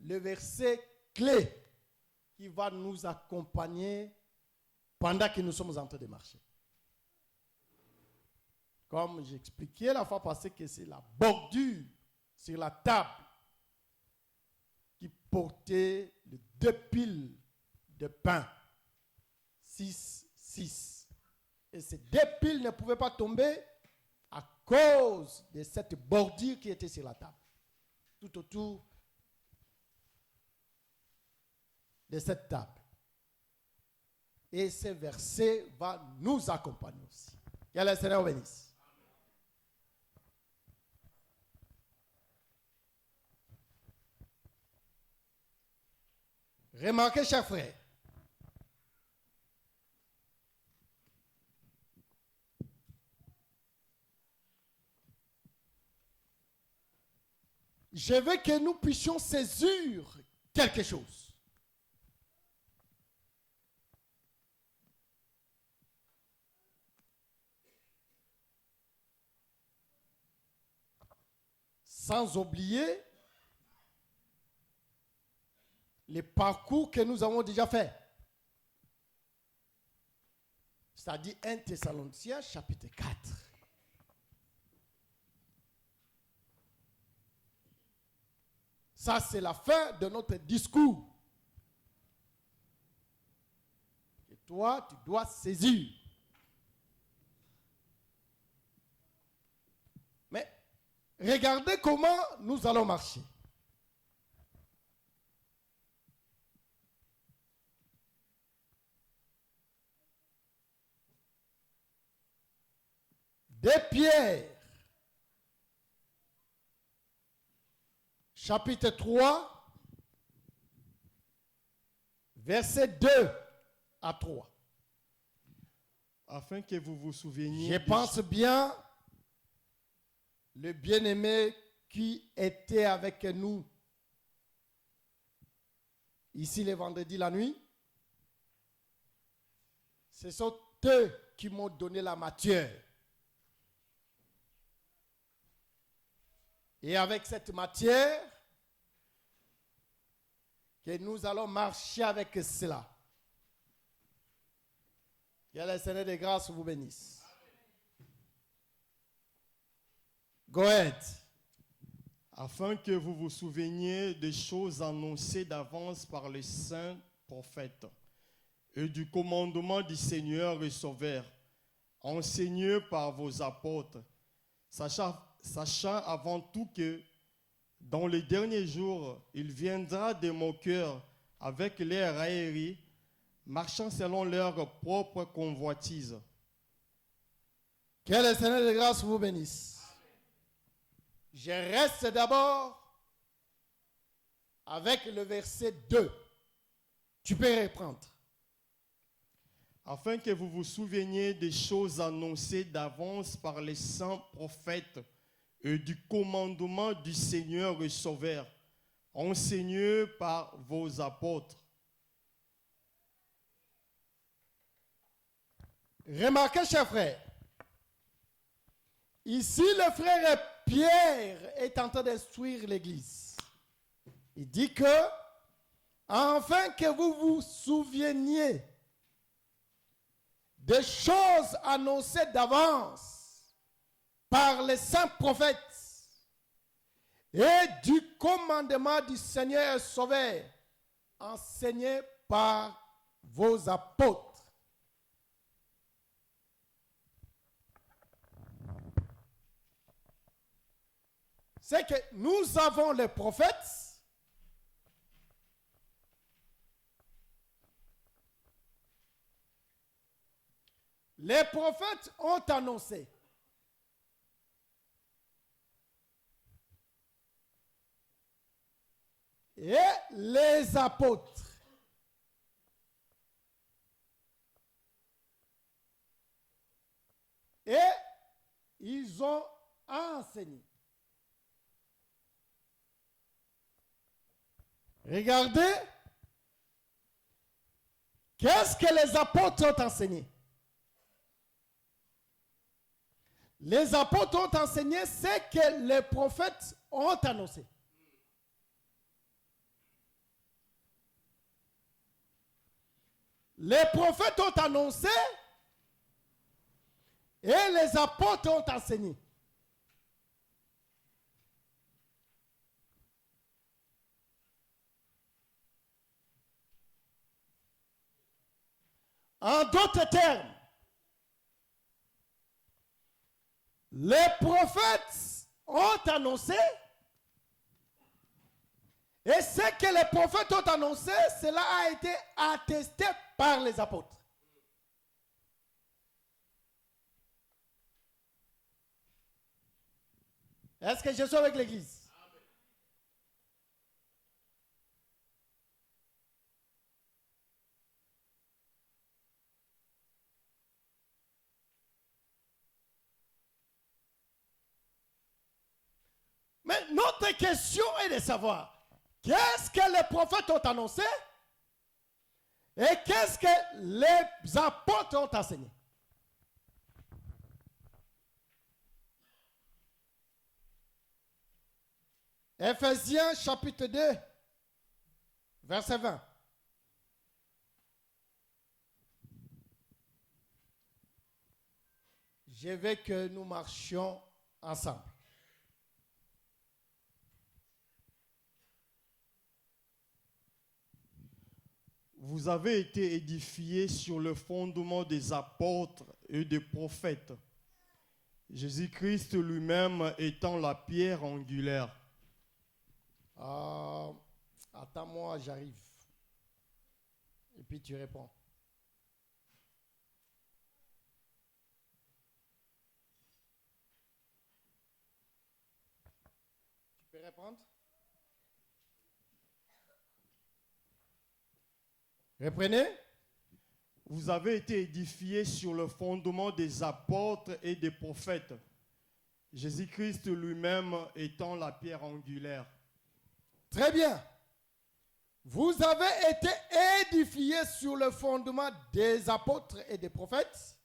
le verset clé qui va nous accompagner pendant que nous sommes en train de marcher. Comme j'expliquais la fois passée que c'est la bordure sur la table qui portait les 2 piles de pain. 6, 6. Et ces 2 piles ne pouvaient pas tomber à cause de cette bordure qui était sur la table. Tout autour de cette table. Et ce verset va nous accompagner aussi. Que le Seigneur bénisse. Remarquez, chers frères, je veux que nous puissions saisir quelque chose. Sans oublier les parcours que nous avons déjà faits. C'est-à-dire 1 Thessaloniciens chapitre 4. Ça, c'est la fin de notre discours. Et toi, tu dois saisir. Mais regardez comment nous allons marcher. De Pierre, chapitre 3, versets 2 à 3. Afin que vous vous souveniez. Je pense bien, le bien-aimé qui était avec nous ici le vendredi la nuit, ce sont eux qui m'ont donné la matière. Et avec cette matière, que nous allons marcher avec cela. Que le Seigneur de grâce vous bénisse. Go ahead. Afin que vous vous souveniez des choses annoncées d'avance par les saints prophètes et du commandement du Seigneur et Sauveur, enseigné par vos apôtres, sachant avant tout que dans les derniers jours, il viendra des moqueurs avec leurs railleries, marchant selon leur propre convoitise. Que le Seigneur de grâce vous bénisse. Je reste d'abord avec le verset 2. Tu peux reprendre. Afin que vous vous souveniez des choses annoncées d'avance par les saints prophètes et du commandement du Seigneur et Sauveur, enseigné par vos apôtres. Remarquez, chers frères, ici le frère Pierre est en train d'instruire l'église. Il dit que, afin que vous vous souveniez des choses annoncées d'avance par les saints prophètes et du commandement du Seigneur Sauveur, enseigné par vos apôtres. C'est que nous avons les prophètes les prophètes ont annoncé. Et les apôtres et ils ont enseigné. Regardez, qu'est-ce que les apôtres ont enseigné? Les apôtres ont enseigné ce que les prophètes ont annoncé. les prophètes ont annoncé et les apôtres ont enseigné. En d'autres termes, les prophètes ont annoncé et ce que les prophètes ont annoncé, cela a été attesté par les apôtres. Est-ce que je suis avec l'Église? Mais notre question est de savoir qu'est-ce que les prophètes ont annoncé et qu'est-ce que les apôtres ont enseigné. Ephésiens chapitre 2, verset 20. Je veux que nous marchions ensemble. Vous avez été édifiés sur le fondement des apôtres et des prophètes, Jésus-Christ lui-même étant la pierre angulaire. Attends-moi, j'arrive. Et puis tu réponds. Tu peux répondre? Reprenez. Vous avez été édifiés sur le fondement des apôtres et des prophètes, Jésus-Christ lui-même étant la pierre angulaire. Très bien. Vous avez été édifiés sur le fondement des apôtres et des prophètes,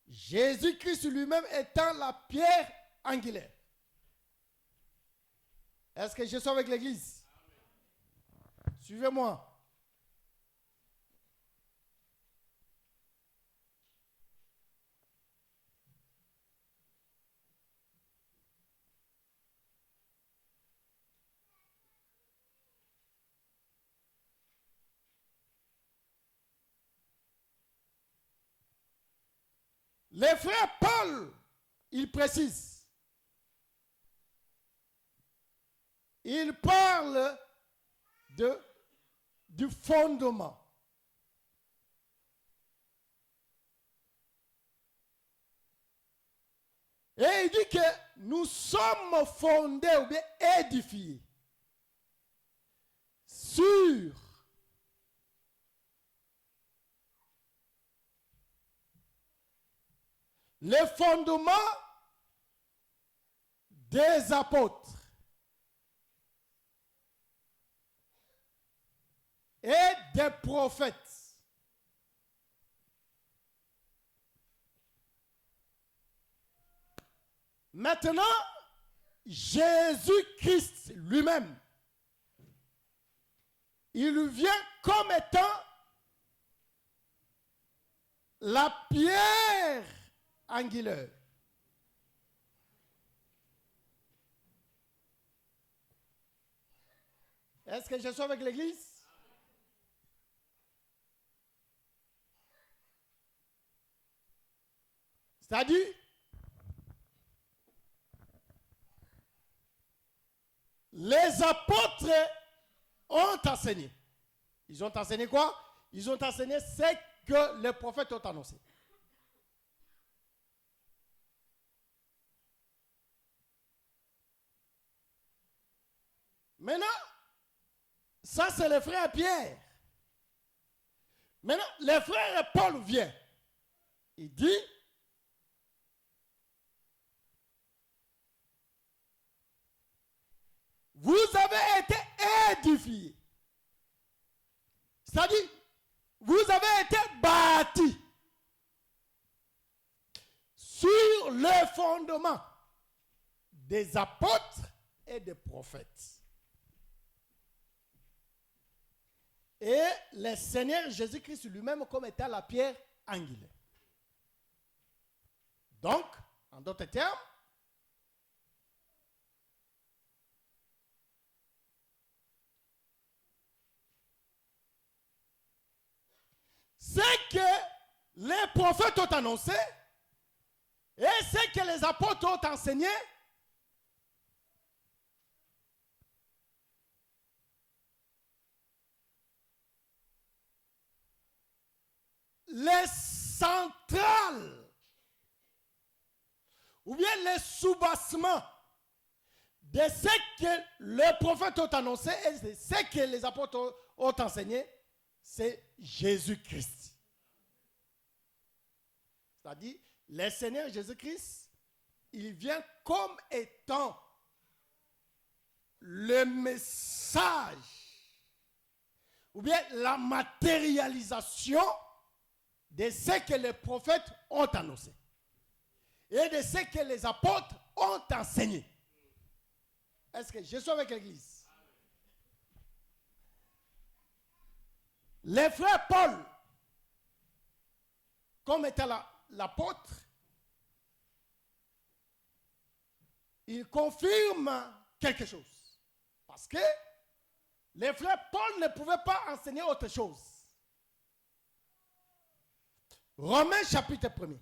Jésus-Christ lui-même étant la pierre angulaire. Est-ce que je suis avec l'Église? Suivez-moi. Les frères Paul, il précise. Il parle du fondement. Et il dit que nous sommes fondés ou bien édifiés sur le fondement des apôtres et des prophètes. Maintenant, Jésus-Christ lui-même, il vient comme étant la pierre angulaire. Est-ce que je suis avec l'Église? C'est-à-dire, les apôtres ont enseigné. Ils ont enseigné quoi? Ils ont enseigné ce que les prophètes ont annoncé. Maintenant, ça c'est le frère Pierre. Maintenant, le frère Paul vient. Il dit, vous avez été édifiés. C'est-à-dire, vous avez été bâtis sur le fondement des apôtres et des prophètes. et le Seigneur Jésus-Christ lui-même comme étant la pierre angulaire. Donc, en d'autres termes, ce que les prophètes ont annoncé et ce que les apôtres ont enseigné, les centrales ou bien les sous-bassements de ce que les prophètes ont annoncé et de ce que les apôtres ont enseigné, c'est Jésus-Christ. C'est-à-dire, le Seigneur Jésus-Christ, il vient comme étant le message ou bien la matérialisation de ce que les prophètes ont annoncé et de ce que les apôtres ont enseigné. Est-ce que je suis avec l'Église? Les frères Paul, comme étant l'apôtre, il confirme quelque chose. Parce que les frères Paul ne pouvaient pas enseigner autre chose. Romains chapitre 1er.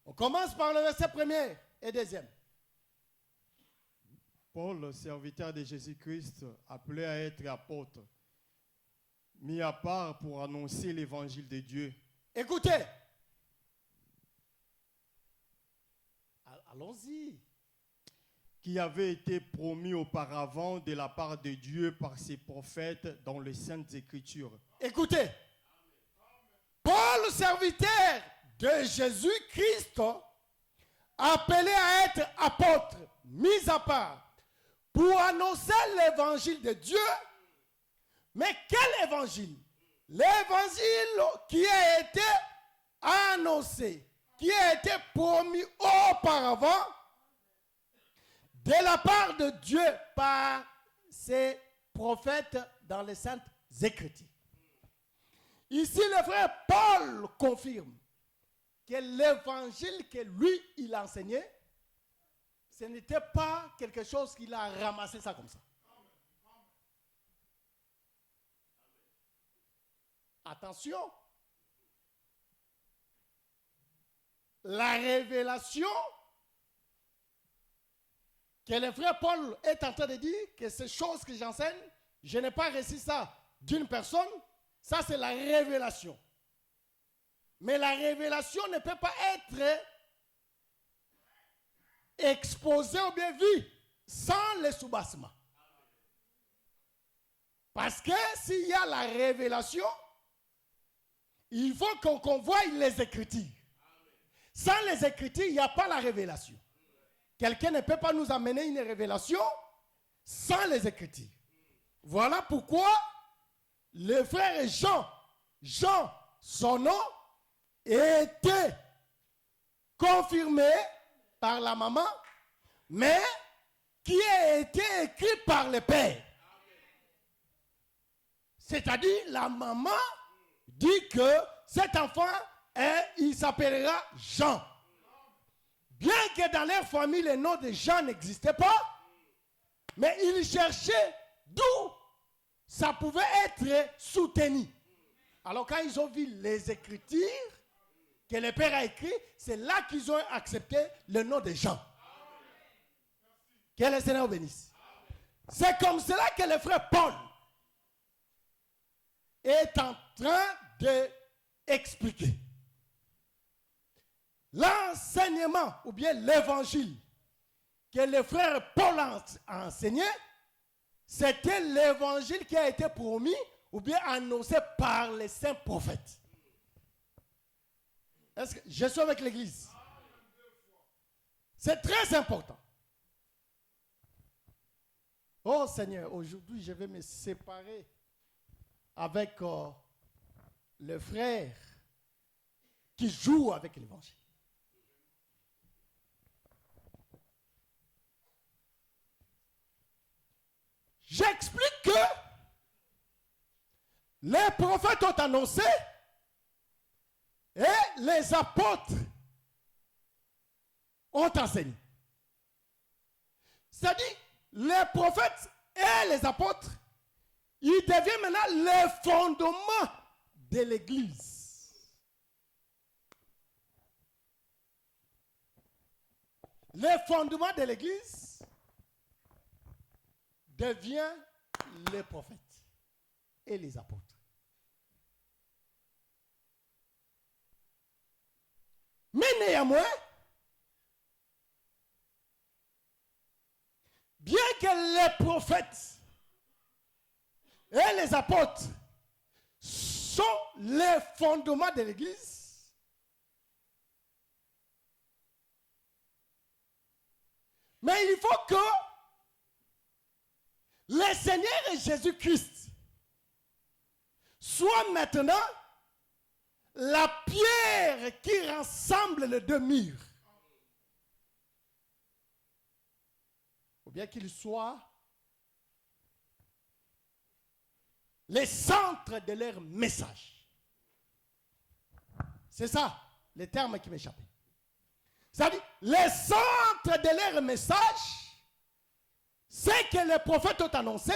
On commence par le verset 1er et 2e. Paul, serviteur de Jésus-Christ, appelé à être apôtre, mis à part pour annoncer l'évangile de Dieu. Écoutez. Allons-y. Qui avait été promis auparavant de la part de Dieu par ses prophètes dans les Saintes Écritures. Écoutez. Paul, serviteur de Jésus-Christ, appelé à être apôtre, mis à part, pour annoncer l'évangile de Dieu. Mais quel évangile? L'évangile qui a été annoncé, qui a été promis auparavant de la part de Dieu par ses prophètes dans les Saintes Écritures. Ici, le frère Paul confirme que l'évangile que lui, il enseignait, ce n'était pas quelque chose qu'il a ramassé ça comme ça. Attention. La révélation que le frère Paul est en train de dire, que ces choses que j'enseigne, je n'ai pas reçu ça d'une personne, ça c'est la révélation. Mais la révélation ne peut pas être exposée ou bien vue sans le soubassement. Parce que s'il y a la révélation, il faut qu'on voie les Écritures. Sans les Écritures, il n'y a pas la révélation. Quelqu'un ne peut pas nous amener une révélation sans les Écritures. Voilà pourquoi le frère Jean, son nom, était confirmé par la maman, mais qui a été écrit par le père. C'est-à-dire, la maman dit que cet enfant, il s'appellera Jean. Bien que dans leur famille, le nom de Jean n'existait pas, mais ils cherchaient d'où ça pouvait être soutenu. Alors quand ils ont vu les Écritures que le Père a écrit, c'est là qu'ils ont accepté le nom de Jean. Que le Seigneur bénisse. C'est comme cela que le frère Paul est en train d'expliquer. L'enseignement ou bien l'évangile que le frère Paul a enseigné, c'était l'évangile qui a été promis ou bien annoncé par les saints prophètes. Est-ce que je suis avec l'Église? C'est très important. Oh Seigneur, aujourd'hui je vais me séparer avec le frère qui joue avec l'évangile. J'explique que les prophètes ont annoncé et les apôtres ont enseigné. C'est-à-dire, les prophètes et les apôtres, ils deviennent maintenant les fondements de l'Église. Les fondements de l'Église devient les prophètes et les apôtres. Mais néanmoins, bien que les prophètes et les apôtres sont les fondements de l'Église, mais il faut que le Seigneur Jésus-Christ soit maintenant la pierre qui rassemble les deux murs. Ou bien qu'il soit le centre de leur message. C'est ça, le terme qui m'échappait. C'est-à-dire, le centre de leur message, c'est que les prophètes ont annoncé.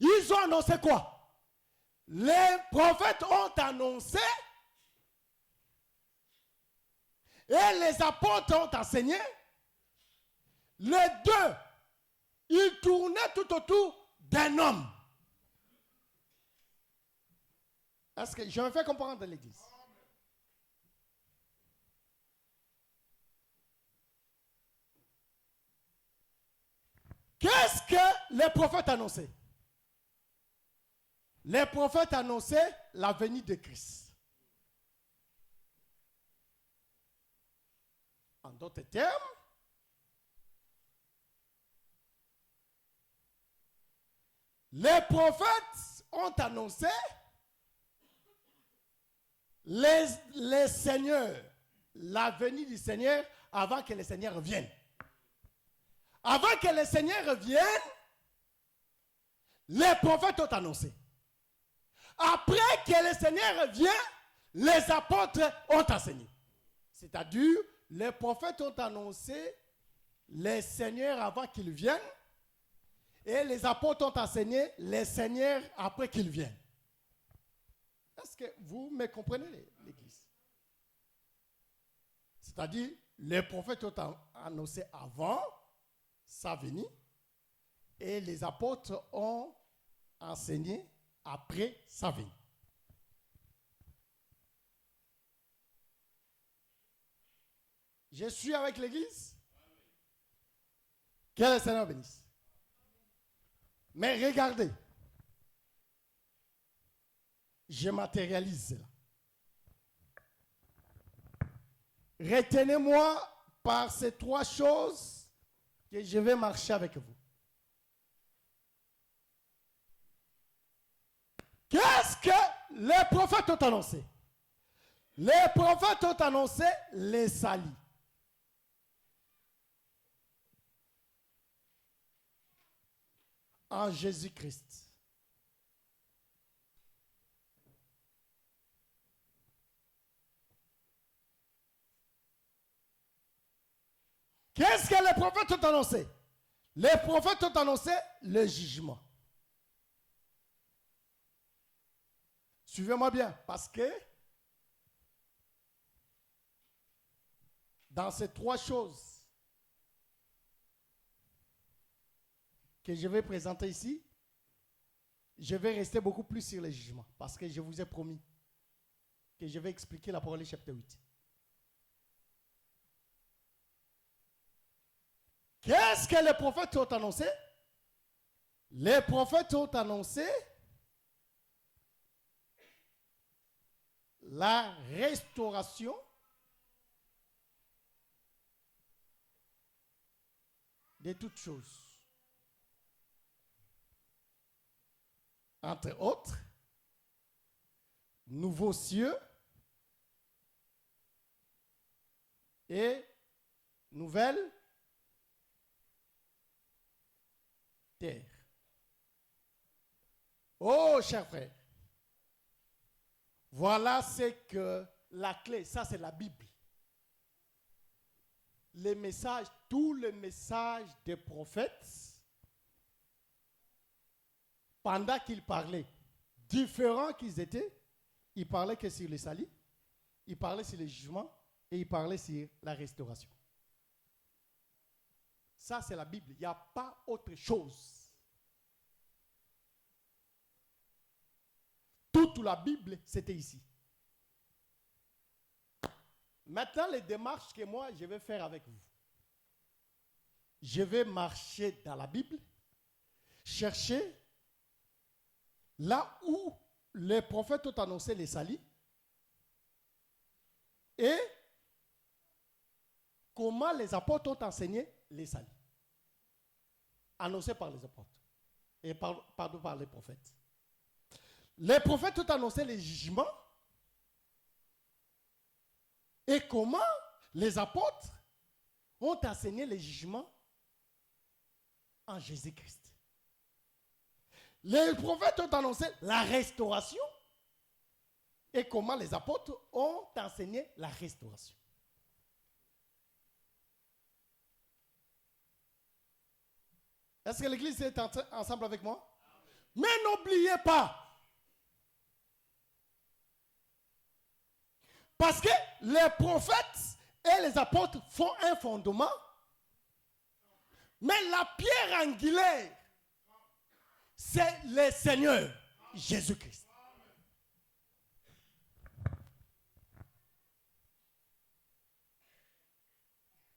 Ils ont annoncé quoi? Les prophètes ont annoncé et les apôtres ont enseigné. Les deux, ils tournaient tout autour d'un homme. Est-ce que je me fais comprendre l'Église? Qu'est-ce que les prophètes annonçaient? Les prophètes annonçaient la venue de Christ. En d'autres termes, les prophètes ont annoncé les seigneurs, la venue du Seigneur avant que le Seigneur vienne. Avant que le Seigneur vienne, les prophètes ont annoncé. Après que le Seigneur vient, les apôtres ont enseigné. C'est-à-dire, les prophètes ont annoncé les seigneurs avant qu'ils viennent et les apôtres ont enseigné les seigneurs après qu'ils viennent. Est-ce que vous me comprenez, l'Église? C'est-à-dire, les prophètes ont annoncé avant sa venue et les apôtres ont enseigné après sa venue. Je suis avec l'Église. Que le Seigneur bénisse. Mais regardez, je matérialise cela. Retenez-moi par ces trois choses que je vais marcher avec vous. Qu'est-ce que les prophètes ont annoncé? Les prophètes ont annoncé les salis. En Jésus-Christ. Qu'est-ce que les prophètes ont annoncé? Les prophètes ont annoncé le jugement. Suivez-moi bien, parce que dans ces trois choses que je vais présenter ici, je vais rester beaucoup plus sur le jugement, parce que je vous ai promis que je vais expliquer la parole chapitre 8. Qu'est-ce que les prophètes ont annoncé? Les prophètes ont annoncé la restauration de toutes choses. Entre autres, nouveaux cieux et nouvelle terre. Oh, chers frères, voilà ce que la clé, ça c'est la Bible. Les messages, tous les messages des prophètes, pendant qu'ils parlaient, différents qu'ils étaient, ils parlaient que sur le salut, ils parlaient sur le jugement et ils parlaient sur la restauration. Ça, c'est la Bible. Il n'y a pas autre chose. Toute la Bible, c'était ici. Maintenant, les démarches que moi, je vais faire avec vous. Je vais marcher dans la Bible, chercher là où les prophètes ont annoncé les saluts et comment les apôtres ont enseigné les saluts. Annoncés par les apôtres et par les prophètes. Les prophètes ont annoncé les jugements et comment les apôtres ont enseigné les jugements en Jésus-Christ. Les prophètes ont annoncé la restauration et comment les apôtres ont enseigné la restauration. Est-ce que l'Église est ensemble avec moi? Mais n'oubliez pas, parce que les prophètes et les apôtres font un fondement, mais la pierre angulaire, c'est le Seigneur Jésus-Christ.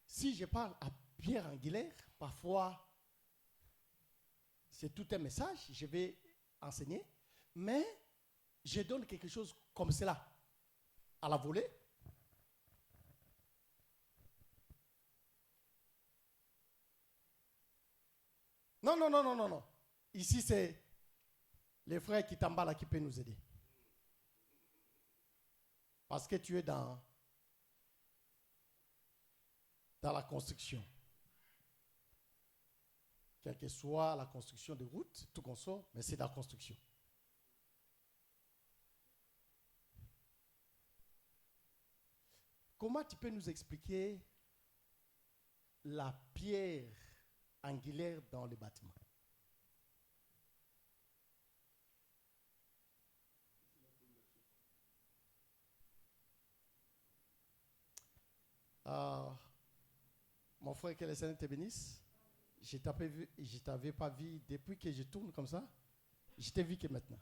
Si je parle à pierre angulaire, parfois, c'est tout un message, je vais enseigner, mais je donne quelque chose comme cela, à la volée. Non. Ici, c'est les frères qui t'emballent qui peuvent nous aider. Parce que tu es dans la construction. Quelle que soit la construction de route, tout qu'on sort, mais c'est la construction. Comment tu peux nous expliquer la pierre angulaire dans le bâtiment? Mon frère, que le Seigneur te bénisse. Je ne t'avais pas vu depuis que je tourne comme ça. Je t'ai vu que maintenant.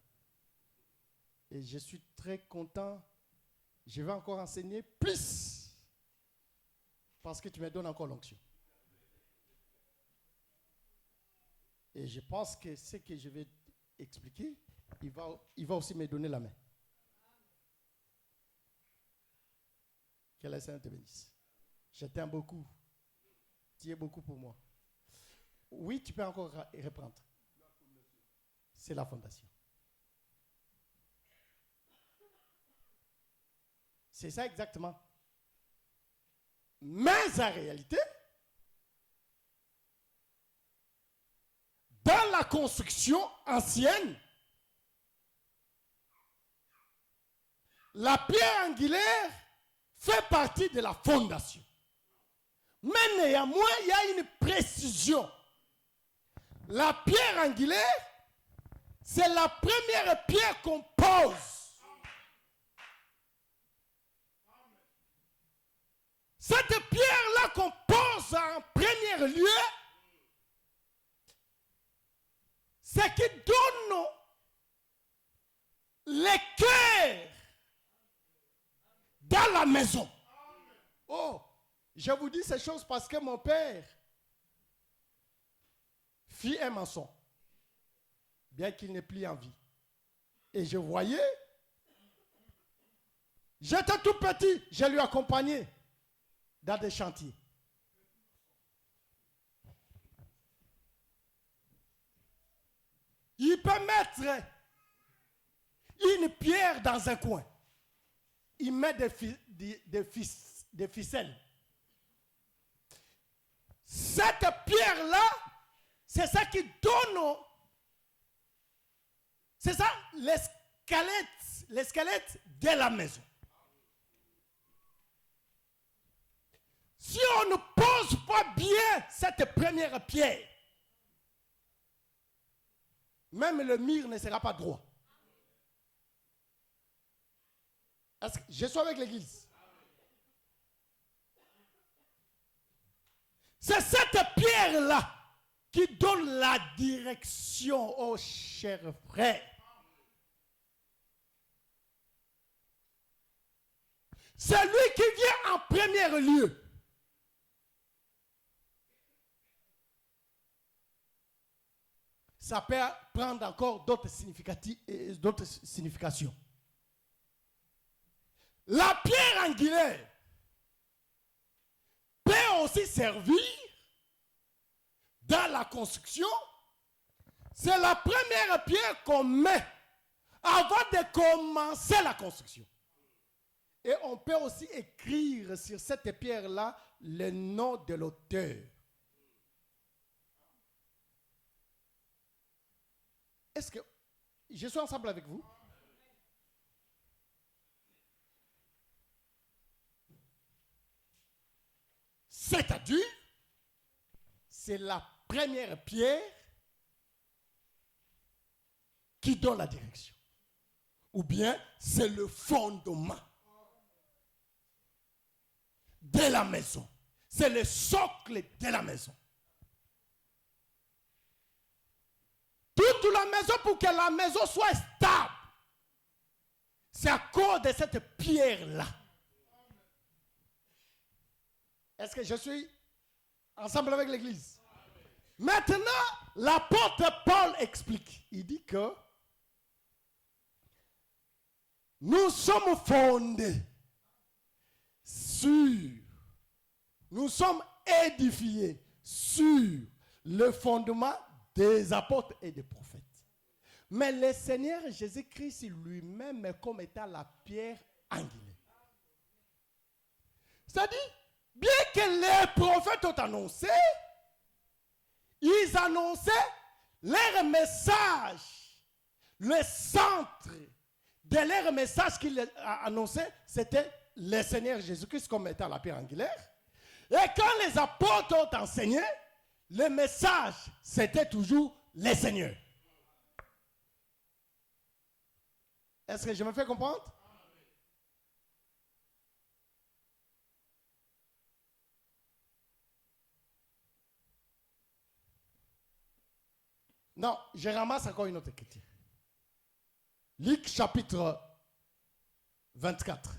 Et je suis très content. Je vais encore enseigner plus. Parce que tu me donnes encore l'onction. Et je pense que ce que je vais expliquer, il va aussi me donner la main. Que le Seigneur te bénisse. Je t'aime beaucoup. Tu es beaucoup pour moi. Oui, tu peux encore reprendre. C'est la fondation. C'est ça exactement. Mais en réalité, dans la construction ancienne, la pierre angulaire fait partie de la fondation. Mais néanmoins, il y a une précision. La pierre angulaire, c'est la première pierre qu'on pose. Cette pierre-là qu'on pose en premier lieu, c'est qui donne les cœurs dans la maison. Oh, je vous dis ces choses parce que mon père fit un maçon, bien qu'il n'ait plus en vie. Et je voyais, j'étais tout petit, je lui accompagnais dans des chantiers. Il peut mettre une pierre dans un coin. Il met des ficelles. Cette pierre-là, c'est ça qui donne, c'est ça l'esquelette de la maison. Si on ne pose pas bien cette première pierre, même le mur ne sera pas droit. Est-ce que je suis avec l'église? C'est cette pierre-là qui donne la direction aux chers frères. C'est lui qui vient en premier lieu. Ça peut prendre encore d'autres significations. La pierre angulaire peut aussi servir dans la construction. C'est la première pierre qu'on met avant de commencer la construction. Et on peut aussi écrire sur cette pierre-là le nom de l'auteur. Est-ce que je suis ensemble avec vous? C'est-à-dire, c'est la première pierre qui donne la direction. Ou bien, c'est le fondement de la maison. C'est le socle de la maison. Toute la maison, pour que la maison soit stable, c'est à cause de cette pierre-là. Est-ce que je suis ensemble avec l'église? Maintenant, l'apôtre Paul explique. Il dit que nous sommes fondés nous sommes édifiés sur le fondement des apôtres et des prophètes. Mais le Seigneur Jésus-Christ lui-même est comme étant la pierre angulaire. C'est-à-dire, bien que les prophètes ont annoncé, ils annonçaient leur message. Le centre de leur message qu'ils annonçaient, c'était le Seigneur Jésus-Christ comme étant la pierre angulaire. Et quand les apôtres ont enseigné, le message, c'était toujours le Seigneur. Est-ce que je me fais comprendre? Non, je ramasse encore une autre écriture. Luc chapitre 24,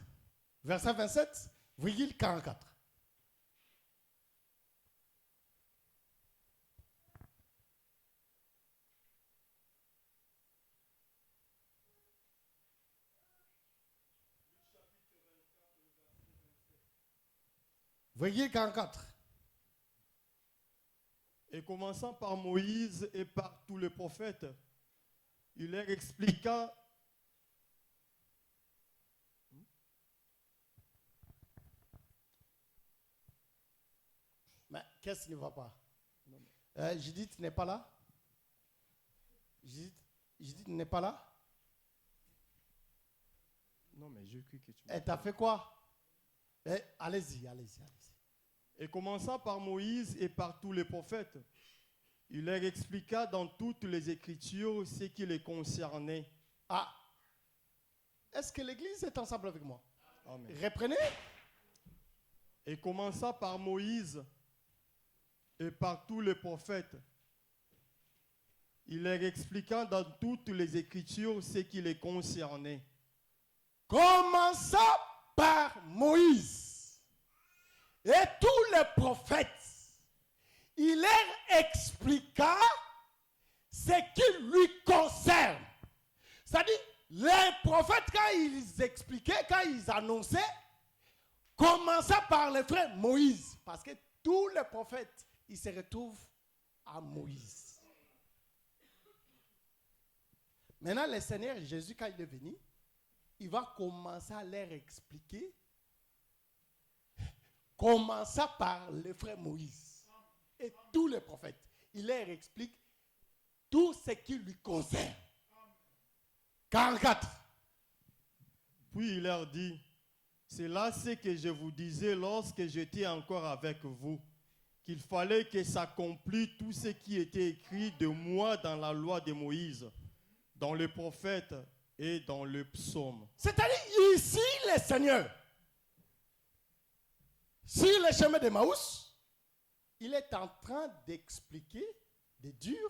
verset 27, virgule 44. Virgule 44. Et commençant par Moïse et par tous les prophètes, il leur expliqua Mais qu'est-ce qui ne va pas? Judith n'est pas là? Judith n'est pas là? Non, mais je cru que tu... Elle t'a fait quoi? Allez-y. Et commençant par Moïse et par tous les prophètes, il leur expliqua dans toutes les Écritures ce qui les concernait. Ah, est-ce que l'Église est ensemble avec moi? Amen. Reprenez. Et commençant par Moïse et par tous les prophètes, il leur expliqua dans toutes les Écritures ce qui les concernait. Commençant par Moïse et tous les prophètes, il leur expliqua ce qui lui concerne. C'est-à-dire, les prophètes, quand ils expliquaient, quand ils annonçaient, commençant par le frère Moïse, parce que tous les prophètes, ils se retrouvent à Moïse. Maintenant, le Seigneur Jésus, quand il est venu, il va commencer à leur expliquer, commençant par le frère Moïse et tous les prophètes. Il leur explique tout ce qui lui concerne. 44. Puis il leur dit, c'est là ce que je vous disais lorsque j'étais encore avec vous, qu'il fallait que s'accomplisse tout ce qui était écrit de moi dans la loi de Moïse, dans les prophètes et dans le psaume. C'est-à-dire ici, le Seigneur, sur le chemin de Maús, il est en train d'expliquer, de dire,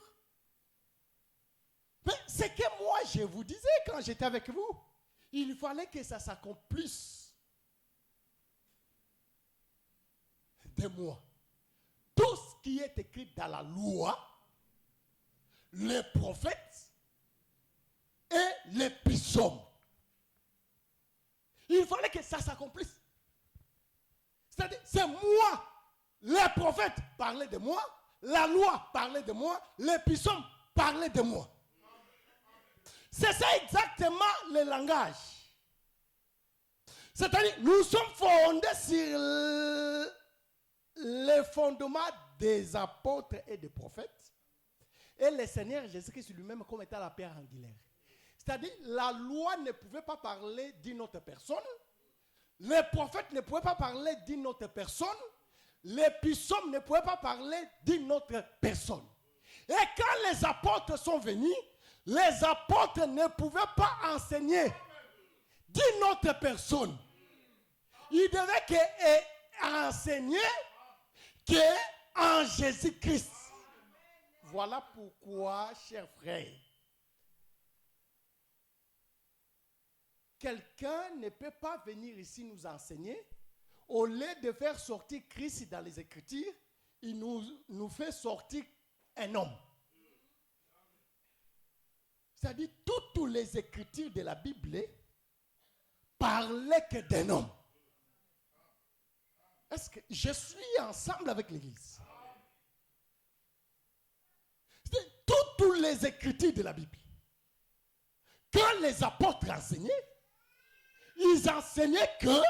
mais c'est que moi je vous disais quand j'étais avec vous, il fallait que ça s'accomplisse de moi. Tout ce qui est écrit dans la loi, les prophètes et les psaumes. Il fallait que ça s'accomplisse. C'est-à-dire, c'est moi. Les prophètes parlaient de moi, la loi parlait de moi, les psaumes parlaient de moi. C'est ça exactement le langage. C'est-à-dire, nous sommes fondés sur le fondement des apôtres et des prophètes. Et le Seigneur Jésus-Christ lui-même comme étant la pierre angulaire. C'est-à-dire, la loi ne pouvait pas parler d'une autre personne. Les prophètes ne pouvaient pas parler d'une autre personne. Les psaumes ne pouvaient pas parler d'une autre personne. Et quand les apôtres sont venus, les apôtres ne pouvaient pas enseigner d'une autre personne. Ils devaient enseigner qu'en Jésus-Christ. Voilà pourquoi, chers frères, quelqu'un ne peut pas venir ici nous enseigner. Au lieu de faire sortir Christ dans les Écritures, il nous fait sortir un homme. C'est-à-dire, toutes les Écritures de la Bible parlaient que d'un homme. Est-ce que je suis ensemble avec l'Église? Toutes les Écritures de la Bible, quand les apôtres enseignaient, ils enseignaient que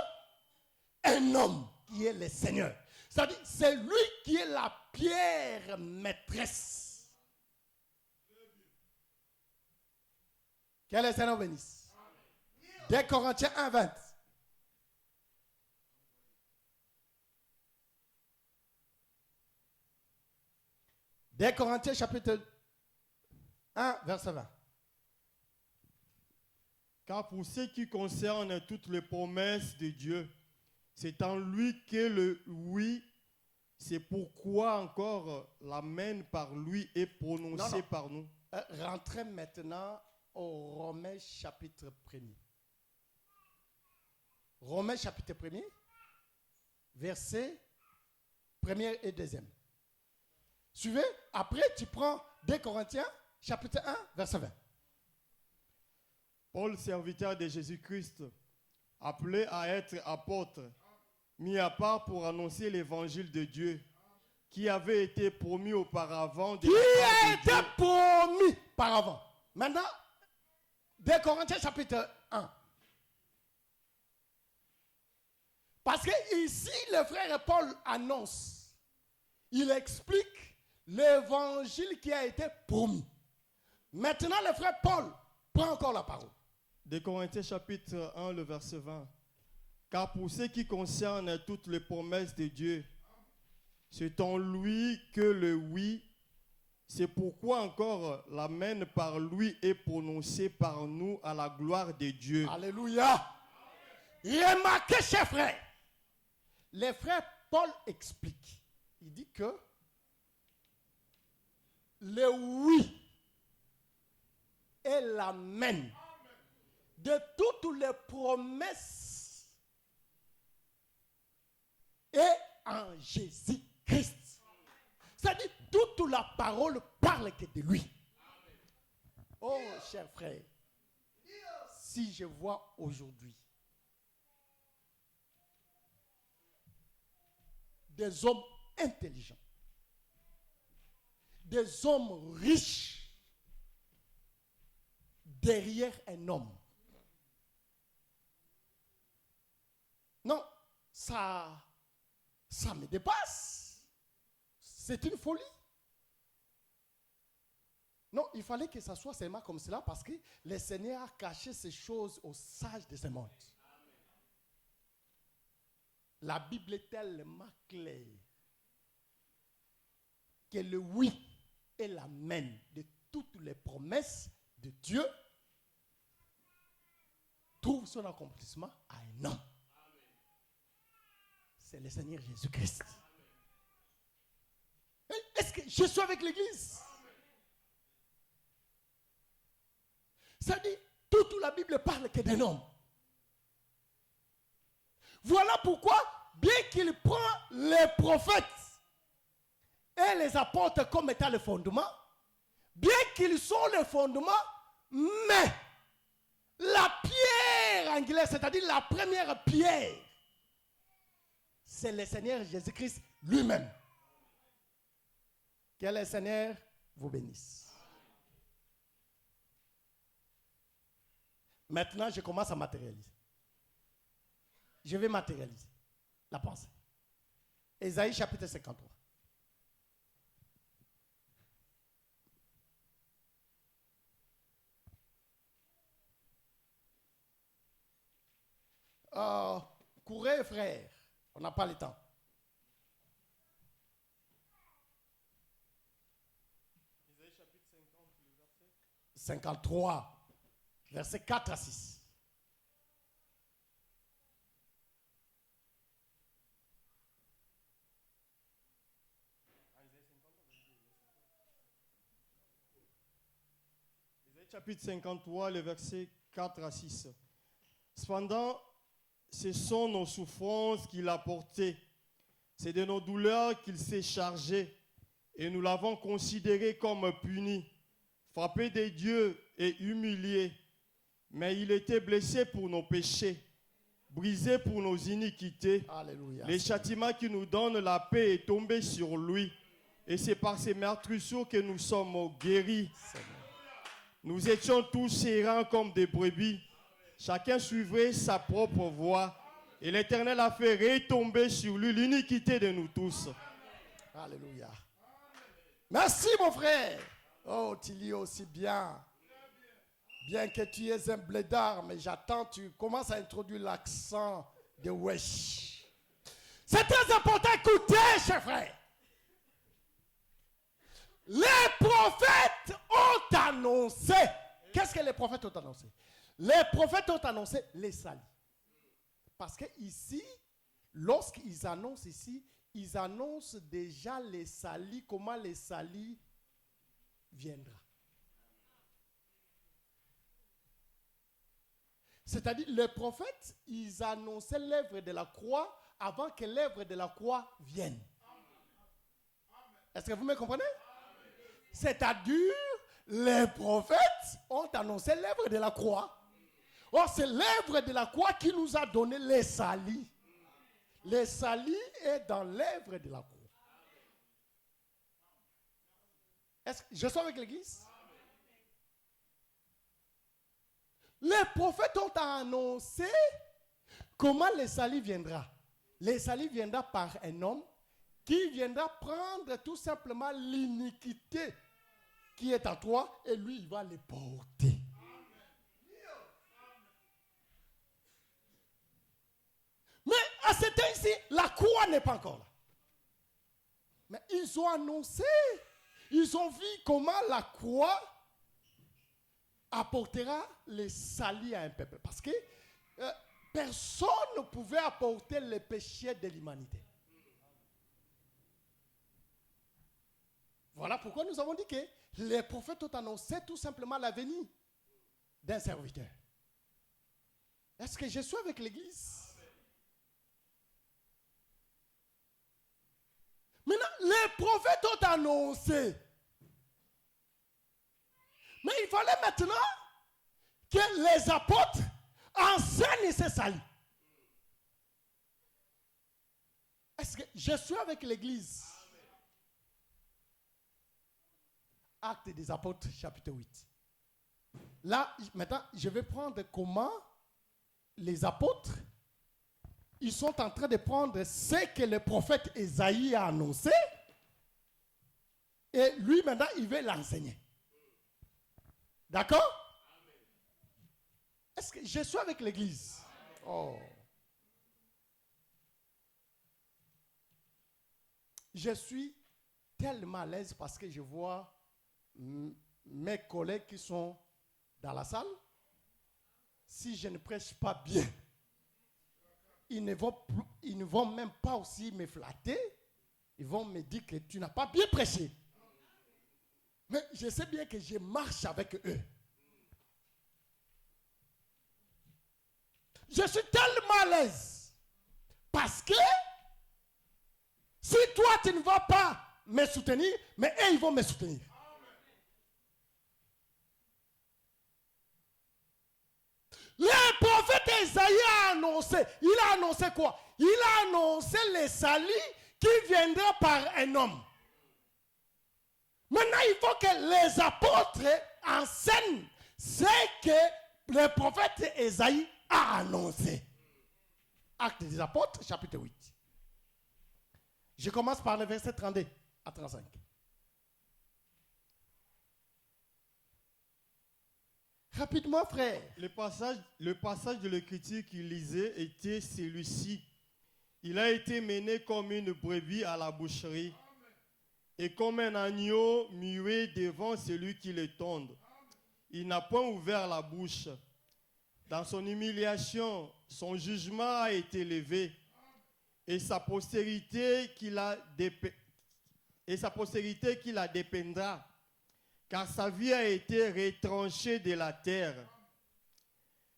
un homme qui est le Seigneur. C'est-à-dire, c'est lui qui est la pierre maîtresse. Que le Seigneur bénisse. 2 Corinthiens 1, 20. Deux Corinthiens chapitre 1, verset 20. Car pour ce qui concerne toutes les promesses de Dieu, c'est en lui que le oui, c'est pourquoi encore l'amen par lui est prononcé par nous. Rentrez maintenant au Romains chapitre 1er. Romains chapitre 1er, verset 1er et 2e. Suivez, après tu prends 2 Corinthiens chapitre 1, verset 20. Paul, serviteur de Jésus-Christ, appelé à être apôtre, mis à part pour annoncer l'évangile de Dieu, qui avait été promis auparavant. Qui a été promis auparavant. Maintenant, 2 Corinthiens chapitre 1. Parce que ici, le frère Paul annonce, il explique l'évangile qui a été promis. Maintenant, le frère Paul prend encore la parole. 2 Corinthiens chapitre 1, le verset 20. Car pour ce qui concerne toutes les promesses de Dieu, c'est en lui que le oui, c'est pourquoi encore l'amen par lui est prononcé par nous à la gloire de Dieu. Alléluia. Remarquez, chers frères, le frère Paul explique. Il dit que le oui et l'amen de toutes les promesses est en Jésus-Christ. C'est-à-dire, toute la parole parle que de lui. Oh, chers frères, si je vois aujourd'hui des hommes intelligents, des hommes riches, derrière un homme. Non, ça me dépasse. C'est une folie. Non, il fallait que ça soit seulement comme cela parce que le Seigneur a caché ces choses aux sages de ce monde. La Bible est tellement claire que le oui et l'amen de toutes les promesses de Dieu trouve son accomplissement à un homme. C'est le Seigneur Jésus-Christ. Est-ce que je suis avec l'Église? Ça dit, toute la Bible parle que d'un homme. Voilà pourquoi, bien qu'il prend les prophètes et les apôtres comme étant le fondement, bien qu'ils sont le fondement, mais la pierre angulaire, c'est-à-dire la première pierre, c'est le Seigneur Jésus-Christ lui-même. Que le Seigneur vous bénisse. Maintenant, je commence à matérialiser. Je vais matérialiser la pensée. Ésaïe chapitre 53. Courez, frères. On n'a pas le temps. Ésaïe chapitre 50, verset 53. Versets 4 à 6. Ésaïe chapitre 53, le verset 4 à 6. Cependant, ce sont nos souffrances qu'il a portées. C'est de nos douleurs qu'il s'est chargé. Et nous l'avons considéré comme puni, frappé des dieux et humilié. Mais il était blessé pour nos péchés, brisé pour nos iniquités. Alléluia. Le châtiment qui nous donne la paix est tombé sur lui. Et c'est par ses meurtrissures que nous sommes guéris. Nous étions tous errants comme des brebis. Chacun suivait sa propre voie. Et l'Éternel a fait retomber sur lui l'iniquité de nous tous. Alléluia. Merci mon frère. Oh, tu lis aussi bien. Bien que tu aies un blédard, mais j'attends, tu commences à introduire l'accent de wesh. C'est très important, écoutez, chers frères. Les prophètes ont annoncé. Qu'est-ce que les prophètes ont annoncé? Les prophètes ont annoncé les salis. Parce que ici, lorsqu'ils annoncent ici, ils annoncent déjà les salis, comment les salis viendra. C'est-à-dire, les prophètes, ils annonçaient l'œuvre de la croix avant que l'œuvre de la croix vienne. Est-ce que vous me comprenez? C'est-à-dire, les prophètes ont annoncé l'œuvre de la croix. Or, c'est l'œuvre de la croix qui nous a donné les salis. Les salis est dans l'œuvre de la croix. Est-ce que je suis avec l'Église? Les prophètes ont annoncé comment le salut viendra. Le salut viendra par un homme qui viendra prendre tout simplement l'iniquité qui est en toi et lui, il va les porter. Mais à ce temps-ci, la croix n'est pas encore là. Mais ils ont annoncé, ils ont vu comment la croix apportera le salut à un peuple. Parce que personne ne pouvait apporter les péchés de l'humanité. Voilà pourquoi nous avons dit que les prophètes ont annoncé tout simplement la venue d'un serviteur. Est-ce que je suis avec l'Église? Maintenant, les prophètes ont annoncé. Mais il fallait maintenant que les apôtres enseignent ces saluts. Est-ce que je suis avec l'Église? Actes des apôtres, chapitre 8. Là, maintenant, je vais prendre comment les apôtres, ils sont en train de prendre ce que le prophète Ésaïe a annoncé, et lui, maintenant, il veut l'enseigner. D'accord? Est-ce que je suis avec l'église? Oh. Je suis tellement à l'aise parce que je vois mes collègues qui sont dans la salle. Si je ne prêche pas bien, ils ne vont même pas aussi me flatter. Ils vont me dire que tu n'as pas bien prêché. Mais je sais bien que je marche avec eux. Je suis tellement à l'aise. Parce que si toi tu ne vas pas me soutenir, mais eux ils vont me soutenir. Le prophète Ésaïe a annoncé. Il a annoncé quoi? Il a annoncé le salut qui viendra par un homme. Maintenant, il faut que les apôtres enseignent ce que le prophète Ésaïe a annoncé. Actes des apôtres, chapitre 8. Je commence par le verset 32 à 35. Rapidement, frère. Le passage de l'écriture qu'il lisait était celui-ci. Il a été mené comme une brebis à la boucherie et comme un agneau muet devant celui qui le tonde. Il n'a point ouvert la bouche. Dans son humiliation, son jugement a été levé et sa postérité qui la dépendra, car sa vie a été retranchée de la terre.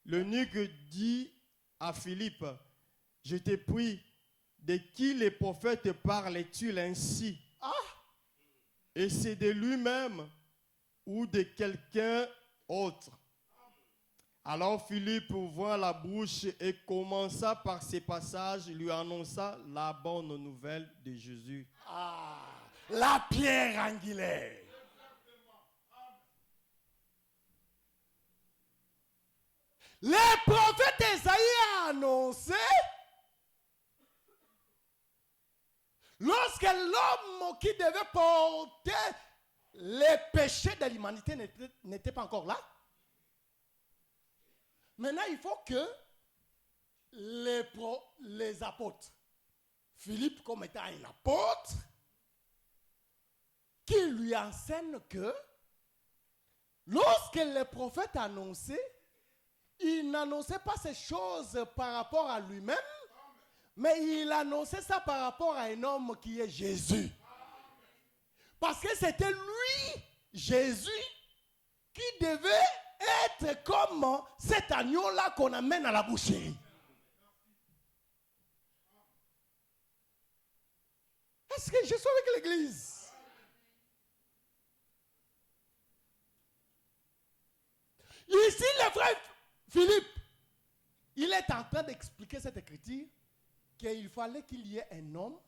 L'eunuque dit à Philippe, je te prie, de qui les prophètes parlent-ils ainsi? Et c'est de lui-même ou de quelqu'un autre? Alors Philippe ouvrit la bouche et commença par ces passages, lui annonça la bonne nouvelle de Jésus. La pierre angulaire. Le prophète Ésaïe a annoncé, lorsque l'homme qui devait porter les péchés de l'humanité n'était pas encore là, maintenant il faut que les apôtres, Philippe comme étant un apôtre, qui lui enseigne que lorsque le prophète annonçait, il n'annonçait pas ces choses par rapport à lui-même, mais il annonçait ça par rapport à un homme qui est Jésus. Parce que c'était lui, Jésus, qui devait être comme cet agneau-là qu'on amène à la boucherie. Est-ce que je suis avec l'église? Ici, le frère Philippe, il est en train d'expliquer cette écriture qu'il fallait qu'il y ait un homme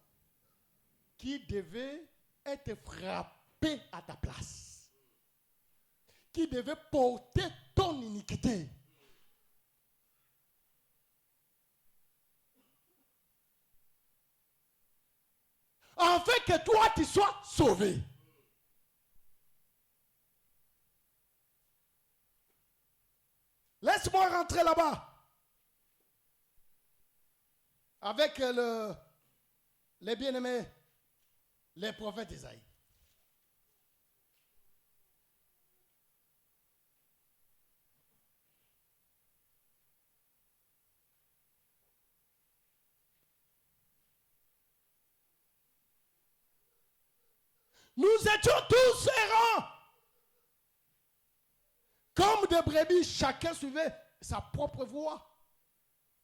qui devait être frappé à ta place, qui devait porter ton iniquité. Afin que toi tu sois sauvé. Laisse-moi rentrer là-bas. Avec les bien-aimés, les prophètes Isaïe. Nous étions tous errants. Comme des brebis, chacun suivait sa propre voie.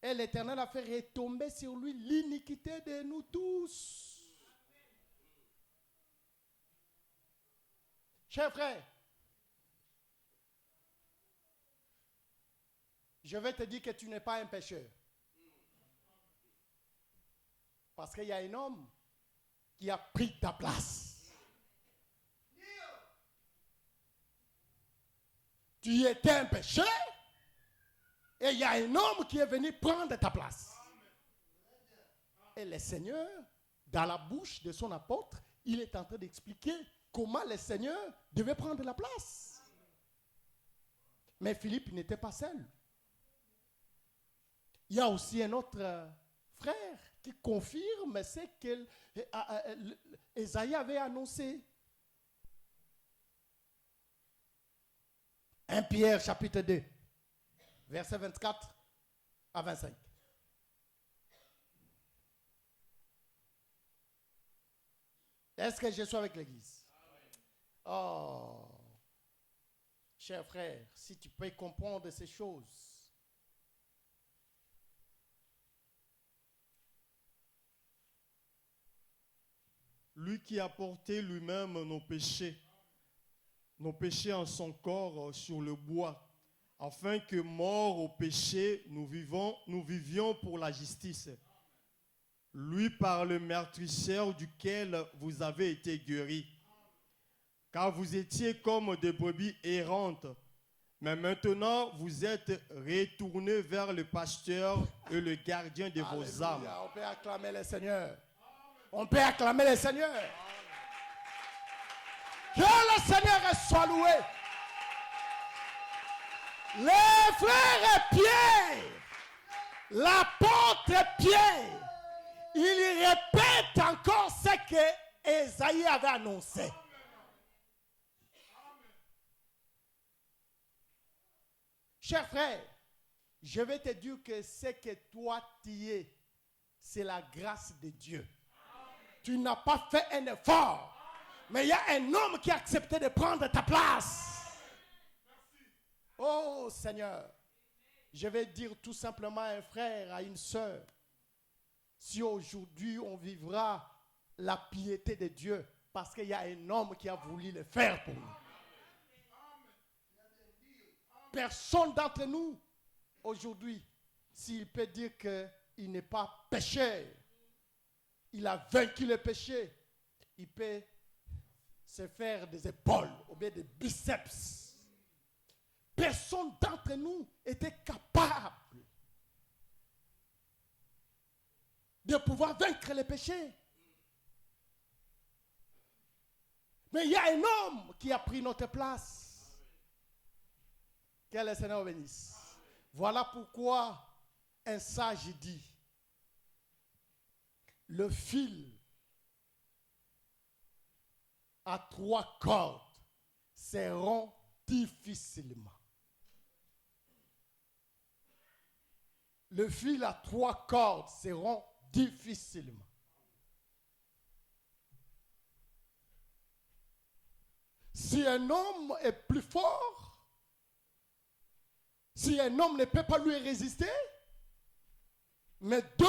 Et l'Éternel a fait retomber sur lui l'iniquité de nous tous. Chers frères, je vais te dire que tu n'es pas un pécheur. Parce qu'il y a un homme qui a pris ta place. Tu étais un pécheur et il y a un homme qui est venu prendre ta place. Et le Seigneur, dans la bouche de son apôtre, il est en train d'expliquer comment le Seigneur devait prendre la place. Mais Philippe n'était pas seul. Il y a aussi un autre frère qui confirme ce qu'Ésaïe avait annoncé. 1 Pierre chapitre 2, versets 24 à 25. Est-ce que je suis avec l'Église? Oh, cher frère, si tu peux comprendre ces choses. Lui qui a porté lui-même nos péchés en son corps sur le bois, afin que, morts au péché, nous vivions pour la justice. Lui par le meurtrisseur duquel vous avez été guéris. Car vous étiez comme des brebis errantes, mais maintenant vous êtes retournés vers le pasteur et le gardien de vos âmes. On peut acclamer le Seigneur. On peut acclamer le Seigneur. Que le Seigneur soit loué. Les frères Pierre, l'apôtre Pierre, il répète encore ce que Ésaïe avait annoncé. Cher frère, je vais te dire que ce que toi tu es, c'est la grâce de Dieu. Tu n'as pas fait un effort, mais il y a un homme qui a accepté de prendre ta place. Oh Seigneur, je vais dire tout simplement à un frère, à une sœur, si aujourd'hui on vivra la piété de Dieu, parce qu'il y a un homme qui a voulu le faire pour nous. Personne d'entre nous, aujourd'hui, s'il peut dire qu'il n'est pas pécheur, il a vaincu le péché, il peut se faire des épaules ou bien des biceps. Personne d'entre nous était capable de pouvoir vaincre le péché. Mais il y a un homme qui a pris notre place. Que le Seigneur bénisse. Voilà pourquoi un sage dit, le fil à 3 cordes se rompt difficilement. Le fil à 3 cordes se rompt difficilement. Si un homme est plus fort, si un homme ne peut pas lui résister, mais 2,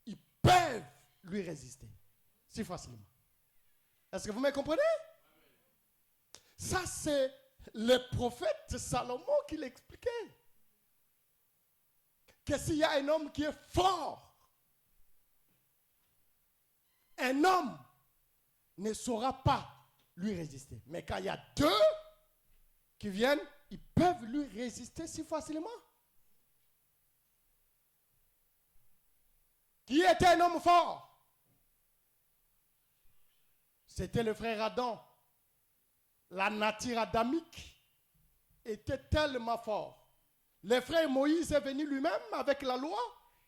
ils peuvent lui résister si facilement. Est-ce que vous me comprenez? Ça, c'est le prophète Salomon qui l'expliquait. Que s'il y a un homme qui est fort, un homme ne saura pas lui résister. Mais quand il y a 2 qui viennent, ils peuvent lui résister si facilement. Qui était un homme fort? C'était le frère Adam. La nature adamique était tellement forte. Le frère Moïse est venu lui-même avec la loi.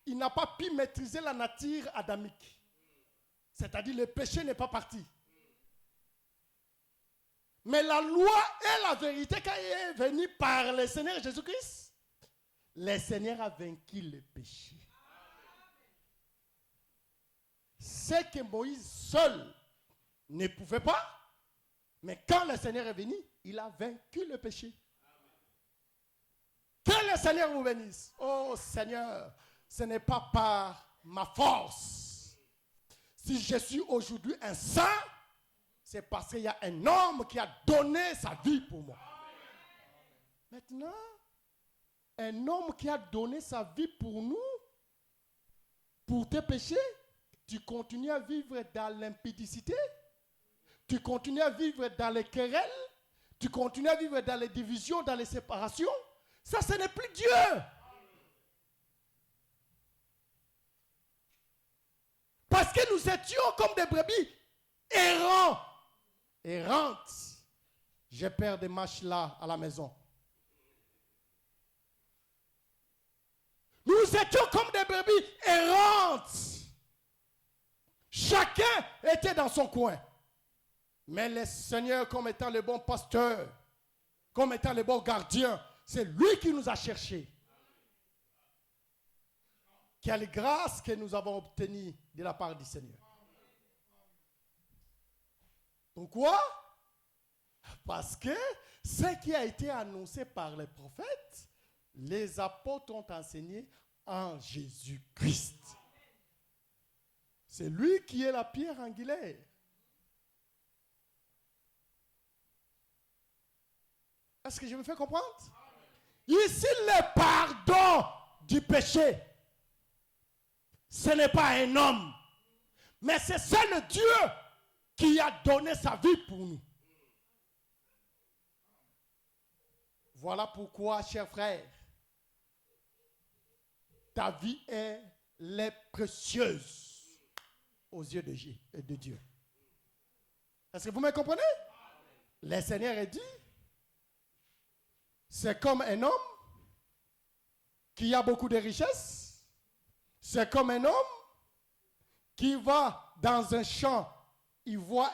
Il n'a pas pu maîtriser la nature adamique. C'est-à-dire le péché n'est pas parti. Mais la loi et la vérité, quand il est venu par le Seigneur Jésus-Christ, le Seigneur a vaincu le péché. Ce que Moïse seul ne pouvait pas, mais quand le Seigneur est venu, il a vaincu le péché. Que le Seigneur vous bénisse. Oh Seigneur, ce n'est pas par ma force. Si je suis aujourd'hui un saint, c'est parce qu'il y a un homme qui a donné sa vie pour moi. Maintenant, un homme qui a donné sa vie pour nous, pour tes péchés, tu continues à vivre dans l'impudicité, tu continues à vivre dans les querelles, tu continues à vivre dans les divisions, dans les séparations, ça, ce n'est plus Dieu. Parce que nous étions comme des brebis errantes. J'ai peur des marches là à la maison. Nous étions comme des brebis errantes. Chacun était dans son coin. Mais le Seigneur, comme étant le bon pasteur, comme étant le bon gardien, c'est lui qui nous a cherchés. Quelle grâce que nous avons obtenue de la part du Seigneur. Pourquoi? Parce que ce qui a été annoncé par les prophètes, les apôtres ont enseigné en Jésus-Christ. C'est lui qui est la pierre angulaire. Est-ce que je me fais comprendre? Ici, le pardon du péché, ce n'est pas un homme, mais c'est seul Dieu qui a donné sa vie pour nous. Voilà pourquoi, chers frères, ta vie est précieuse aux yeux de Dieu. Est-ce que vous me comprenez? Le Seigneur a dit, c'est comme un homme qui a beaucoup de richesses. C'est comme un homme qui va dans un champ, il voit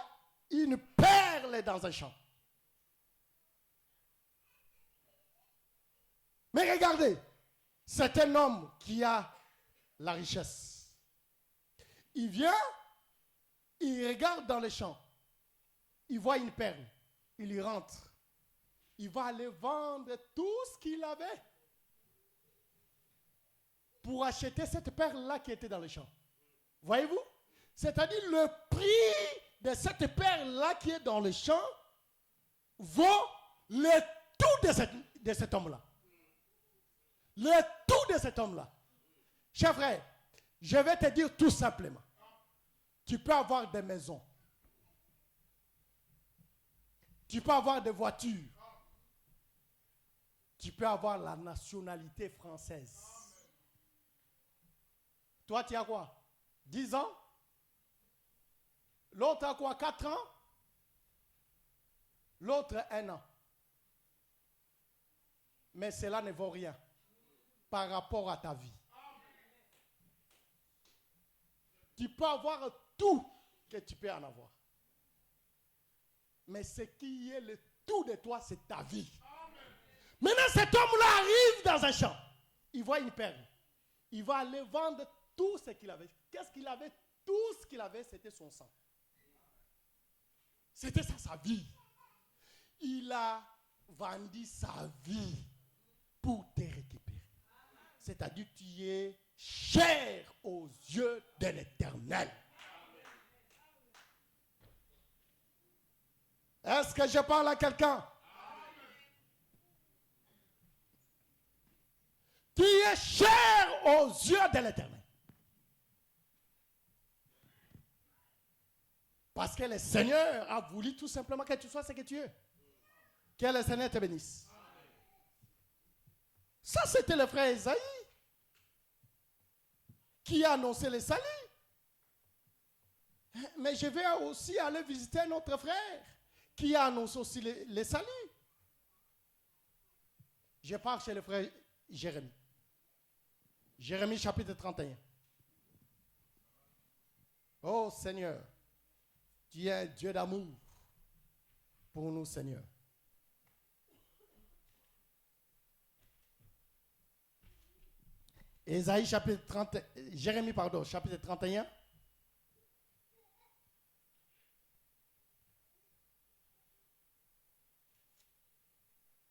une perle dans un champ. Mais regardez, c'est un homme qui a la richesse. Il vient, il regarde dans le champ, il voit une perle, il y rentre. Il va aller vendre tout ce qu'il avait pour acheter cette perle-là qui était dans le champ. Voyez-vous? C'est-à-dire le prix de cette perle-là qui est dans le champ vaut le tout de cet homme-là. Le tout de cet homme-là. Cher frère, je vais te dire tout simplement. Tu peux avoir des maisons. Tu peux avoir des voitures. Tu peux avoir la nationalité française. Toi, tu as quoi? 10 ans? L'autre a quoi? 4 ans? L'autre, 1 an. Mais cela ne vaut rien par rapport à ta vie. Tu peux avoir tout que tu peux en avoir. Mais ce qui est le tout de toi, c'est ta vie. Maintenant, cet homme-là arrive dans un champ. Il voit une perle. Il va aller vendre tout ce qu'il avait. Qu'est-ce qu'il avait? Tout ce qu'il avait, c'était son sang. C'était sa vie. Il a vendu sa vie pour te récupérer. C'est-à-dire tu es cher aux yeux de l'Éternel. Est-ce que je parle à quelqu'un? Tu es cher aux yeux de l'Éternel. Parce que le Seigneur a voulu tout simplement que tu sois ce que tu es. Que le Seigneur te bénisse. Ça, c'était le frère Esaïe qui a annoncé le salut. Mais je vais aussi aller visiter notre frère qui a annoncé aussi le salut. Je pars chez le frère Jérémie. Jérémie chapitre 31. Oh Seigneur, tu es un Dieu d'amour pour nous, Seigneur. Ésaïe chapitre 30, Jérémie pardon, chapitre 31.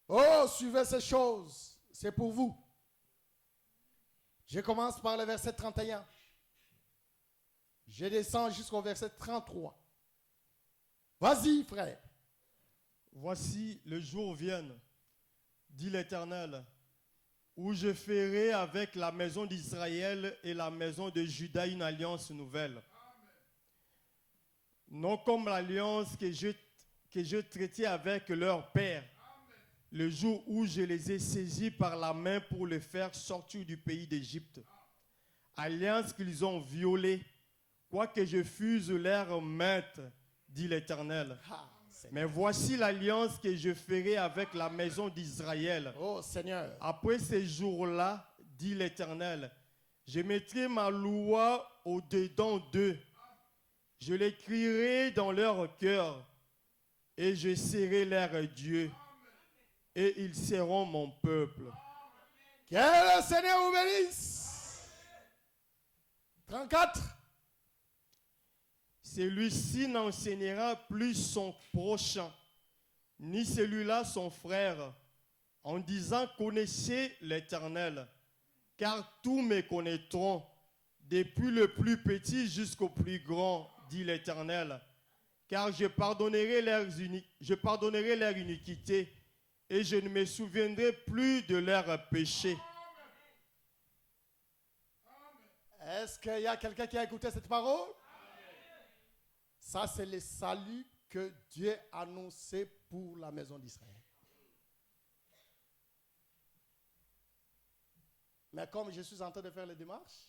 Oh, suivez ces choses, c'est pour vous. Je commence par le verset 31. Je descends jusqu'au verset 33. Vas-y, frère. Voici, le jour vienne, dit l'Éternel, où je ferai avec la maison d'Israël et la maison de Juda une alliance nouvelle. Non comme l'alliance que que je traitais avec leur père, le jour où je les ai saisis par la main pour les faire sortir du pays d'Égypte. Alliance qu'ils ont violée, quoique je fusse leur maître, dit l'Éternel. Mais voici l'alliance que je ferai avec la maison d'Israël. Oh Seigneur. Après ces jours-là, dit l'Éternel, je mettrai ma loi au-dedans d'eux. Je l'écrirai dans leur cœur et je serai leur Dieu. Et ils seront mon peuple. Que le Seigneur vous bénisse. 34. Celui-ci n'enseignera plus son prochain, ni celui-là son frère, en disant « Connaissez l'Éternel ». Car tous me connaîtront, depuis le plus petit jusqu'au plus grand, dit l'Éternel. Car je pardonnerai leur iniquité et je ne me souviendrai plus de leurs péchés. Est-ce qu'il y a quelqu'un qui a écouté cette parole? Ça, c'est le salut que Dieu a annoncé pour la maison d'Israël. Mais comme je suis en train de faire les démarches,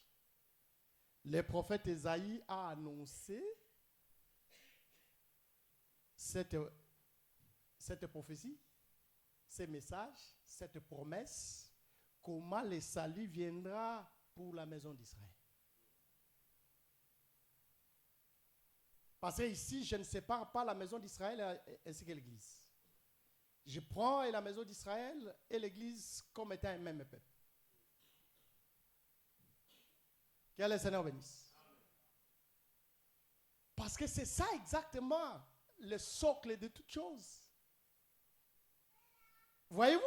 le prophète Ésaïe a annoncé cette prophétie, ces messages, cette promesse, comment le salut viendra pour la maison d'Israël. Parce que ici, je ne sépare pas la maison d'Israël ainsi que l'Église. Je prends la maison d'Israël et l'Église comme étant un même peuple. Que le Seigneur bénisse. Parce que c'est ça exactement le socle de toutes choses. Voyez-vous?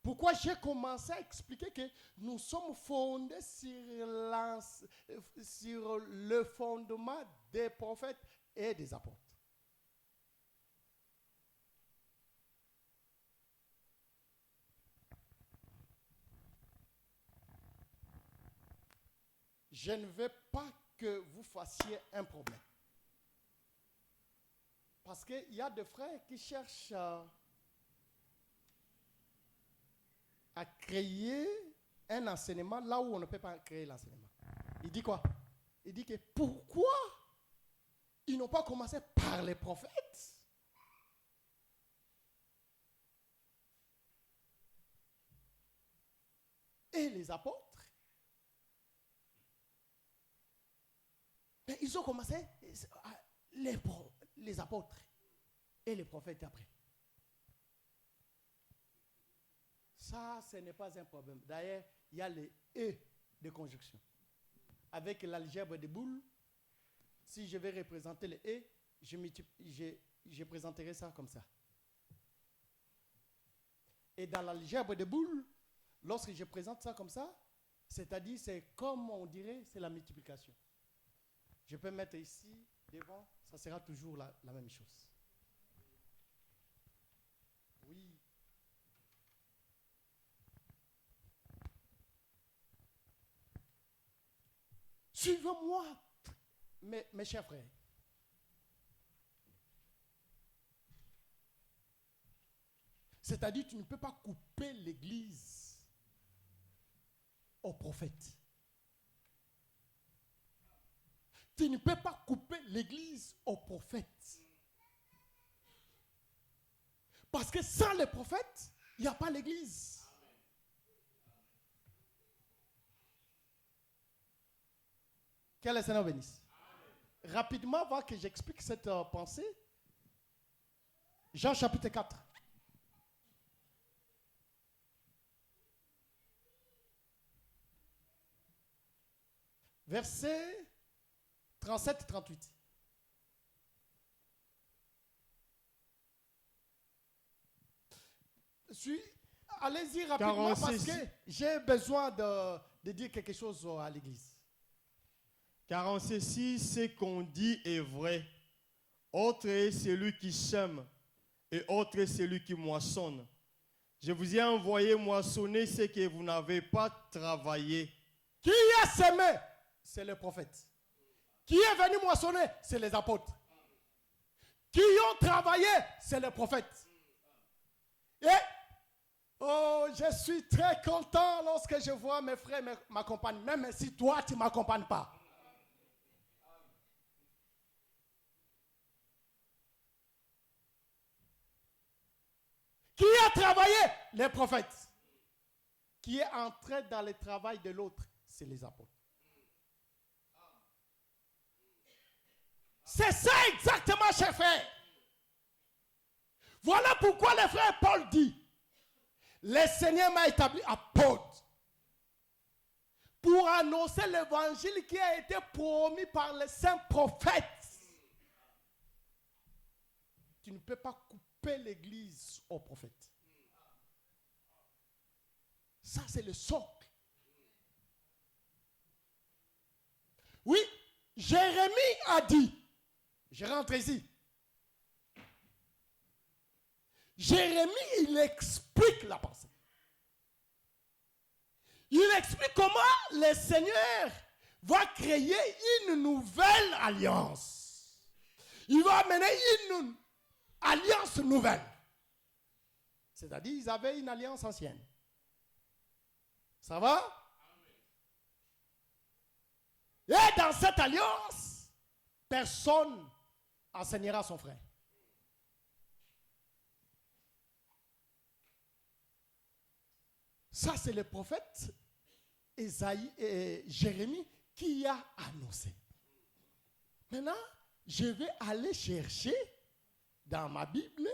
Pourquoi j'ai commencé à expliquer que nous sommes fondés sur le fondement des prophètes et des apôtres. Je ne veux pas que vous fassiez un problème. Parce qu'il y a des frères qui cherchent à créer un enseignement là où on ne peut pas créer l'enseignement. Il dit quoi? Il dit que pourquoi ils n'ont pas commencé par les prophètes? Et les apôtres? Mais ils ont commencé les apôtres et les prophètes après. Ça, ce n'est pas un problème. D'ailleurs, il y a les « et » de conjonction. Avec l'algèbre des boules, si je vais représenter les « et », je présenterai ça comme ça. Et dans l'algèbre des boules, lorsque je présente ça comme ça, c'est-à-dire, c'est comme on dirait, c'est la multiplication. Je peux mettre ici, devant, ça sera toujours la même chose. Oui. Suivez-moi, mes chers frères. C'est-à-dire, tu ne peux pas couper l'Église au prophète. Tu ne peux pas couper l'Église au prophète. Parce que sans les prophètes, il n'y a pas l'Église. Que le Seigneur bénisse. Rapidement, avant que j'explique cette pensée, Jean chapitre 4. Verset 37-38. Allez-y rapidement 46. Parce que j'ai besoin de dire quelque chose à l'église. Car en ceci, ce qu'on dit est vrai. Autre est celui qui sème et autre est celui qui moissonne. Je vous ai envoyé moissonner ce que vous n'avez pas travaillé. Qui a semé? C'est le prophète. Qui est venu moissonner? C'est les apôtres. qui ont travaillé, c'est les prophètes. Et oh, je suis très content lorsque je vois mes frères m'accompagner, même si toi, tu ne m'accompagnes pas. Qui a travaillé? Les prophètes. Qui est entré dans le travail de l'autre? C'est les apôtres. C'est ça exactement, chers frères. Voilà pourquoi le frère Paul dit, le Seigneur m'a établi apôtre pour annoncer l'évangile qui a été promis par les saints prophètes. Tu ne peux pas couper l'église aux prophètes. Ça, c'est le socle. Oui, Jérémie a dit, je rentre ici. Jérémie, il explique la pensée. Il explique comment le Seigneur va créer une nouvelle alliance. Il va amener une alliance nouvelle. C'est-à-dire, ils avaient une alliance ancienne. Ça va? Et dans cette alliance, personne enseignera son frère. Ça, c'est le prophète Jérémie qui a annoncé. Maintenant, je vais aller chercher dans ma Bible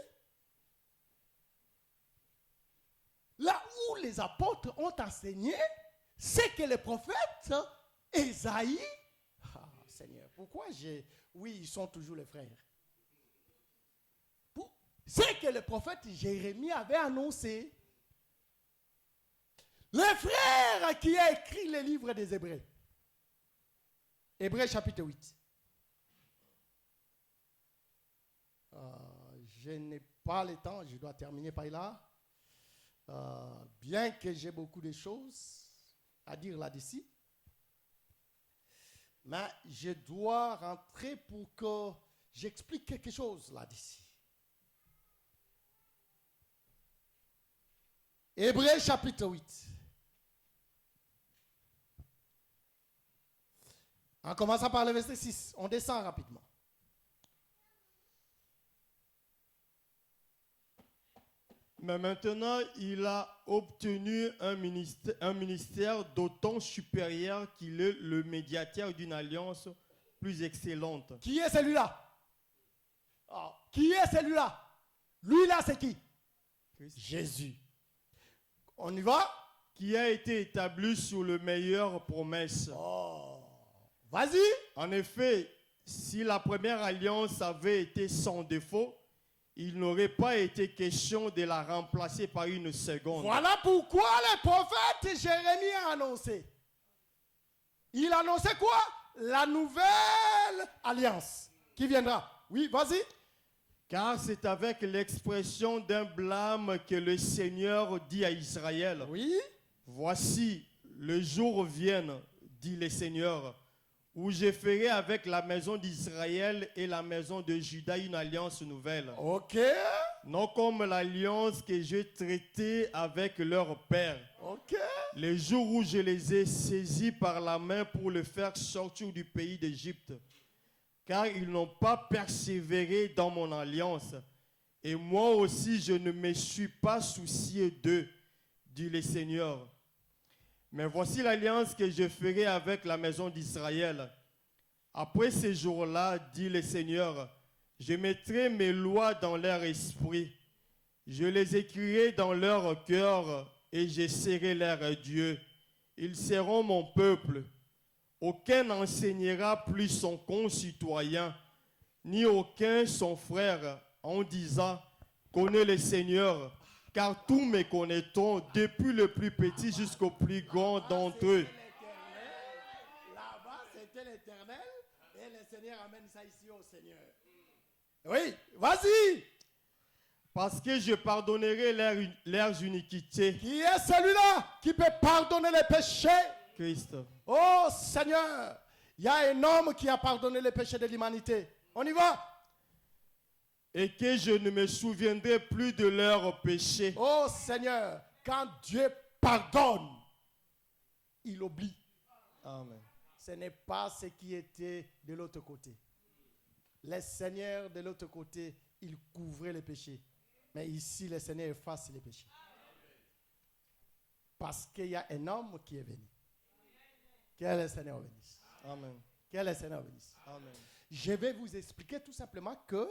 là où les apôtres ont enseigné, c'est que le prophète Ésaïe, Seigneur, pourquoi oui, ils sont toujours les frères. C'est que le prophète Jérémie avait annoncé. Le frère qui a écrit le livre des Hébreux. Hébreux chapitre 8. Je n'ai pas le temps, je dois terminer par là. Bien que j'ai beaucoup de choses à dire là-dessus. Mais je dois rentrer pour que j'explique quelque chose là-dessus. Hébreux chapitre 8. En commençant par le verset 6, on descend rapidement. Mais maintenant, il a obtenu un ministère d'autant supérieur qu'il est le médiateur d'une alliance plus excellente. Qui est celui-là? Qui est celui-là? Lui-là, c'est qui? Christ. Jésus. On y va? Qui a été établi sur les meilleures promesses. Vas-y. En effet, si la première alliance avait été sans défaut, il n'aurait pas été question de la remplacer par une seconde. Voilà pourquoi le prophète Jérémie a annoncé. Il annonçait quoi? La nouvelle alliance qui viendra. Oui, vas-y. Car c'est avec l'expression d'un blâme que le Seigneur dit à Israël. Oui. Voici, le jour vienne, dit le Seigneur, où je ferai avec la maison d'Israël et la maison de Juda une alliance nouvelle. Ok. Non comme l'alliance que j'ai traitée avec leur père. Ok. Le jour où je les ai saisis par la main pour le faire sortir du pays d'Égypte. Car ils n'ont pas persévéré dans mon alliance. Et moi aussi, je ne me suis pas soucié d'eux, dit le Seigneur. Mais voici l'alliance que je ferai avec la maison d'Israël. Après ces jours-là, dit le Seigneur, je mettrai mes lois dans leur esprit. Je les écrirai dans leur cœur et je serai leur Dieu. Ils seront mon peuple. Aucun n'enseignera plus son concitoyen, ni aucun son frère, en disant, connais le Seigneur, car tous me connaîtront, depuis le plus petit jusqu'au plus grand d'entre eux. Là-bas, c'était l'Éternel, et le Seigneur amène ça ici au Seigneur. Oui, vas-y. Parce que je pardonnerai leurs iniquités. Qui est celui-là qui peut pardonner les péchés? Christ. Oh Seigneur, il y a un homme qui a pardonné les péchés de l'humanité. On y va? et que je ne me souviendrai plus de leurs péchés. Oh Seigneur, quand Dieu pardonne, il oublie. Amen. Ce n'est pas ce qui était de l'autre côté. Les seigneurs de l'autre côté, ils couvraient les péchés. Mais ici, le Seigneur efface les péchés. Parce qu'il y a un homme qui est venu. Que le Seigneur bénisse. Amen. Que le Seigneur bénisse. Amen. Je vais vous expliquer tout simplement que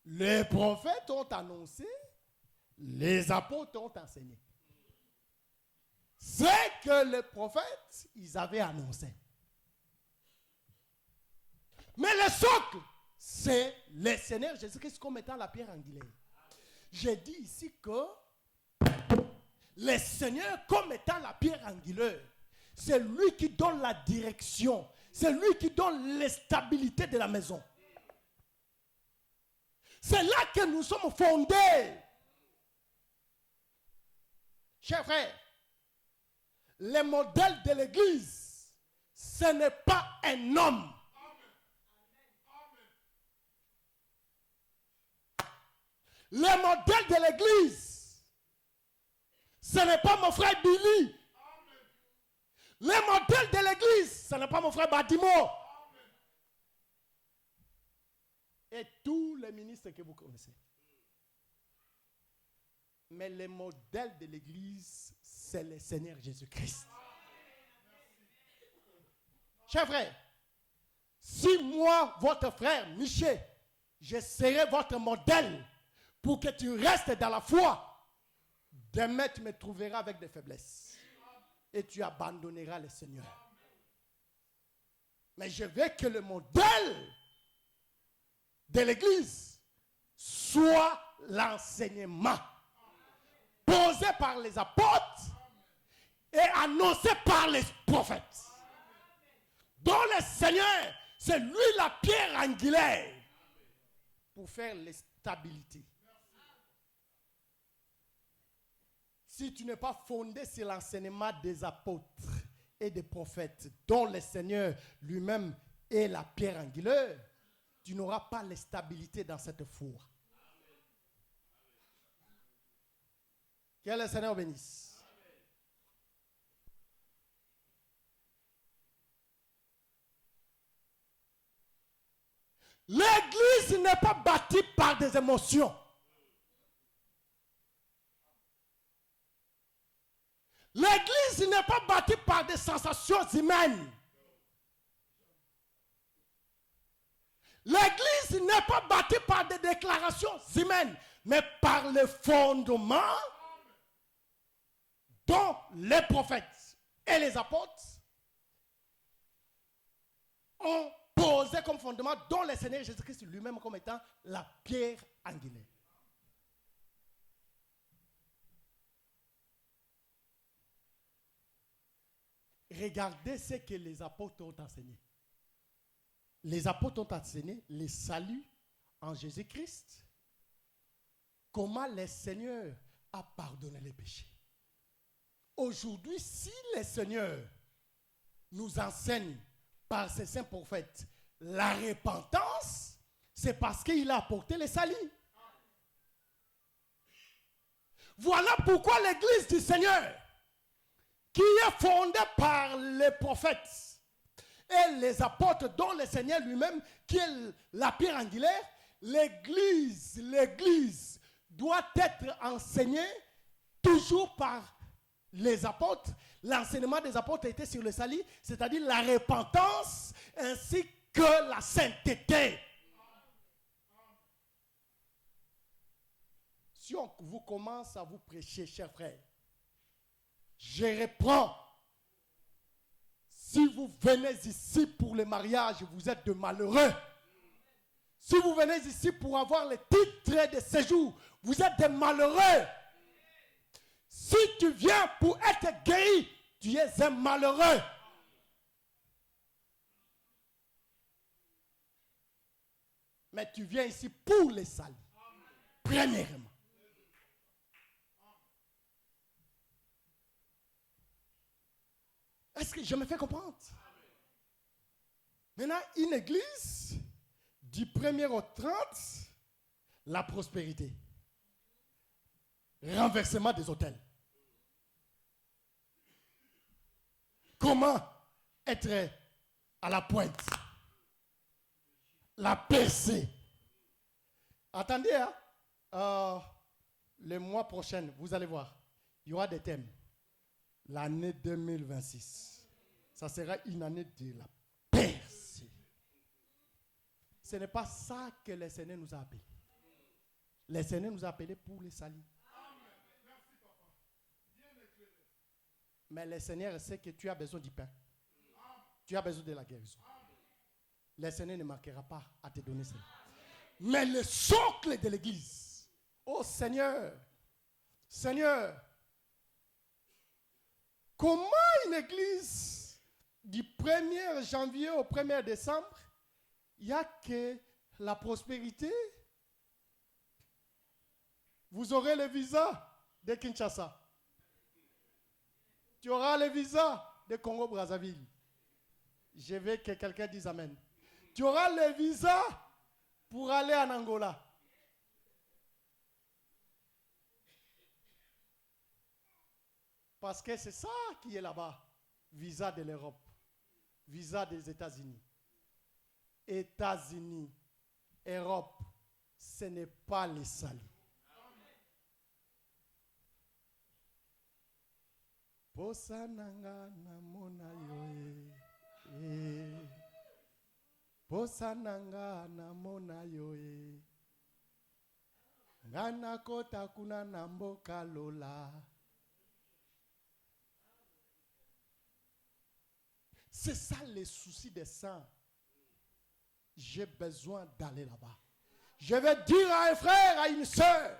les prophètes ont annoncé, les apôtres ont enseigné. C'est que les prophètes, ils avaient annoncé. Mais le socle, c'est le Seigneur Jésus-Christ comme étant la pierre angulaire. J'ai dit ici que le Seigneur comme étant la pierre angulaire, c'est lui qui donne la direction, c'est lui qui donne la stabilité de la maison. C'est là que nous sommes fondés. Chers frères, le modèle de l'Église, ce n'est pas un homme. Le modèle de l'Église, ce n'est pas mon frère Billy. Le modèle de l'Église, ce n'est pas mon frère Badimo. Et tous les ministres que vous connaissez. Mais le modèle de l'Église, c'est le Seigneur Jésus-Christ. Chers frères, si moi, votre frère Michel, je serai votre modèle pour que tu restes dans la foi, demain tu me trouveras avec des faiblesses et tu abandonneras le Seigneur. Mais je veux que le modèle de l'Église soit l'enseignement posé par les apôtres et annoncé par les prophètes. Dont le Seigneur, c'est lui la pierre angulaire pour faire la stabilité. Si tu n'es pas fondé sur l'enseignement des apôtres et des prophètes, dont le Seigneur lui-même est la pierre angulaire, tu n'auras pas la stabilité dans cette foi. Que le Seigneur bénisse. L'église n'est pas bâtie par des émotions. L'église n'est pas bâtie par des sensations humaines. L'église n'est pas bâtie par des déclarations humaines, mais par le fondement dont les prophètes et les apôtres ont posé comme fondement, dont le Seigneur Jésus-Christ lui-même comme étant la pierre angulaire. Regardez ce que les apôtres ont enseigné. Les apôtres ont enseigné le salut en Jésus-Christ. Comment le Seigneur a pardonné les péchés. Aujourd'hui, si le Seigneur nous enseigne par ses saints prophètes la repentance, c'est parce qu'il a apporté le salut. Voilà pourquoi l'église du Seigneur, qui est fondée par les prophètes et les apôtres, dont le Seigneur lui-même, qui est la pierre angulaire, l'église doit être enseignée toujours par les apôtres. L'enseignement des apôtres était sur le salut, c'est-à-dire la repentance ainsi que la sainteté. Si on vous commence à vous prêcher, chers frères, je reprends. Si vous venez ici pour le mariage, vous êtes de malheureux. Si vous venez ici pour avoir le titre de séjour, vous êtes des malheureux. Si tu viens pour être guéri, tu es un malheureux. Mais tu viens ici pour le salut. Premièrement. Est-ce que je me fais comprendre? Maintenant, une église, du 1er au 30, la prospérité. Renversement des hôtels. Comment être à la pointe? La percée. Attendez, le mois prochain, vous allez voir, il y aura des thèmes. L'année 2026, ça sera une année de la percée. Ce n'est pas ça que le Seigneur nous a appelés. Le Seigneur nous a appelés pour les salir. Mais le Seigneur sait que tu as besoin du pain. Tu as besoin de la guérison. Le Seigneur ne manquera pas à te donner ça. Mais le socle de l'église, oh Seigneur, Seigneur, comment une église du 1er janvier au 1er décembre, il n'y a que la prospérité? Vous aurez le visa de Kinshasa. Tu auras le visa de Congo-Brazzaville. Je veux que quelqu'un dise Amen. Tu auras le visa pour aller en Angola. Parce que c'est ça qui est là-bas. Visa de l'Europe. Visa des États-Unis. États-Unis, Europe, ce n'est pas les salis. Posananga namona yoe. Posananga namona yoe. Ngana kota kuna namboka lola. C'est ça les soucis des saints. J'ai besoin d'aller là-bas. Je vais dire à un frère, à une sœur.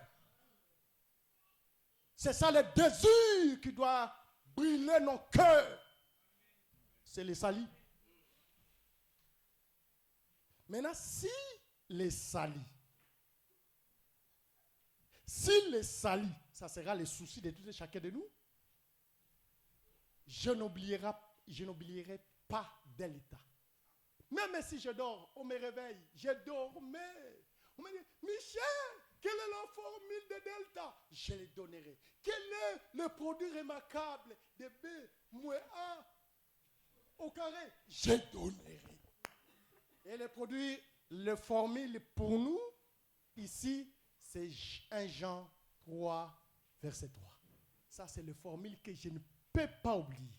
C'est ça le désir qui doit brûler nos cœurs. C'est les salis. Maintenant, si les salis, ça sera le souci de tout et chacun de nous, je n'oublierai pas de l'état. Même si je dors, on me réveille, je dormais. On me dit, Michel, quelle est la formule de delta? Je le donnerai. Quel est le produit remarquable de B moins A au carré? Je donnerai. Et le produit, le formule pour nous, ici, c'est 1 Jean 3, verset 3. Ça, c'est le formule que je ne peux pas oublier.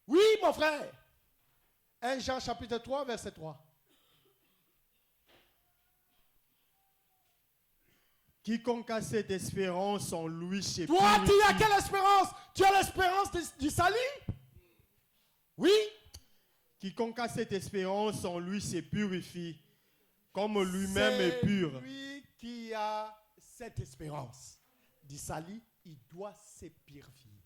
Oui, mon frère. 1 Jean chapitre 3, verset 3. Quiconque a cette espérance en lui s'est Toi, tu as quelle espérance? Tu as l'espérance du salut? Oui. Quiconque a cette espérance en lui se purifie, comme lui-même est pur. C'est lui qui a cette espérance du salut, il doit se purifier.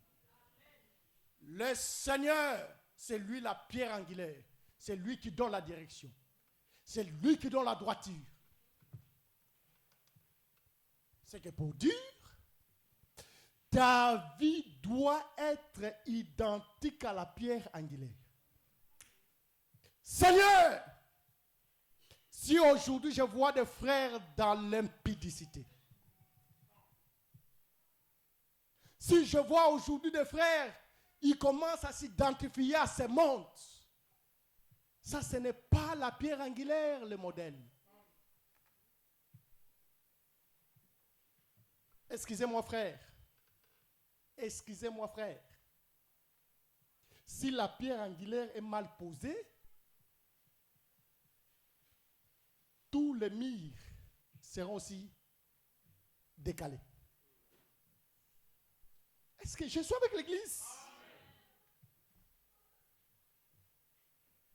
Le Seigneur, c'est lui la pierre angulaire. C'est lui qui donne la direction. C'est lui qui donne la droiture. C'est que pour dire, ta vie doit être identique à la pierre angulaire. Seigneur, si aujourd'hui je vois des frères dans l'impudicité, si je vois aujourd'hui des frères, ils commencent à s'identifier à ces mondes, ça ce n'est pas la pierre angulaire le modèle. Excusez-moi frère. Excusez-moi frère. Si la pierre angulaire est mal posée, tous les murs seront aussi décalés. Est-ce que je suis avec l'église?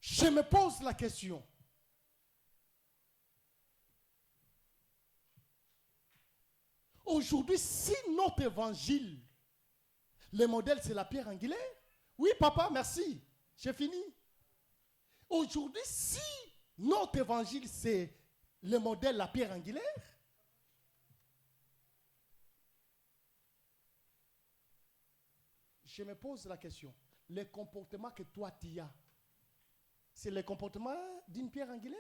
Je me pose la question. Aujourd'hui, si notre évangile, le modèle c'est la pierre angulaire, oui papa, merci, j'ai fini. Aujourd'hui, si notre évangile c'est le modèle la pierre angulaire, je me pose la question, le comportement que toi tu as, c'est le comportement d'une pierre angulaire?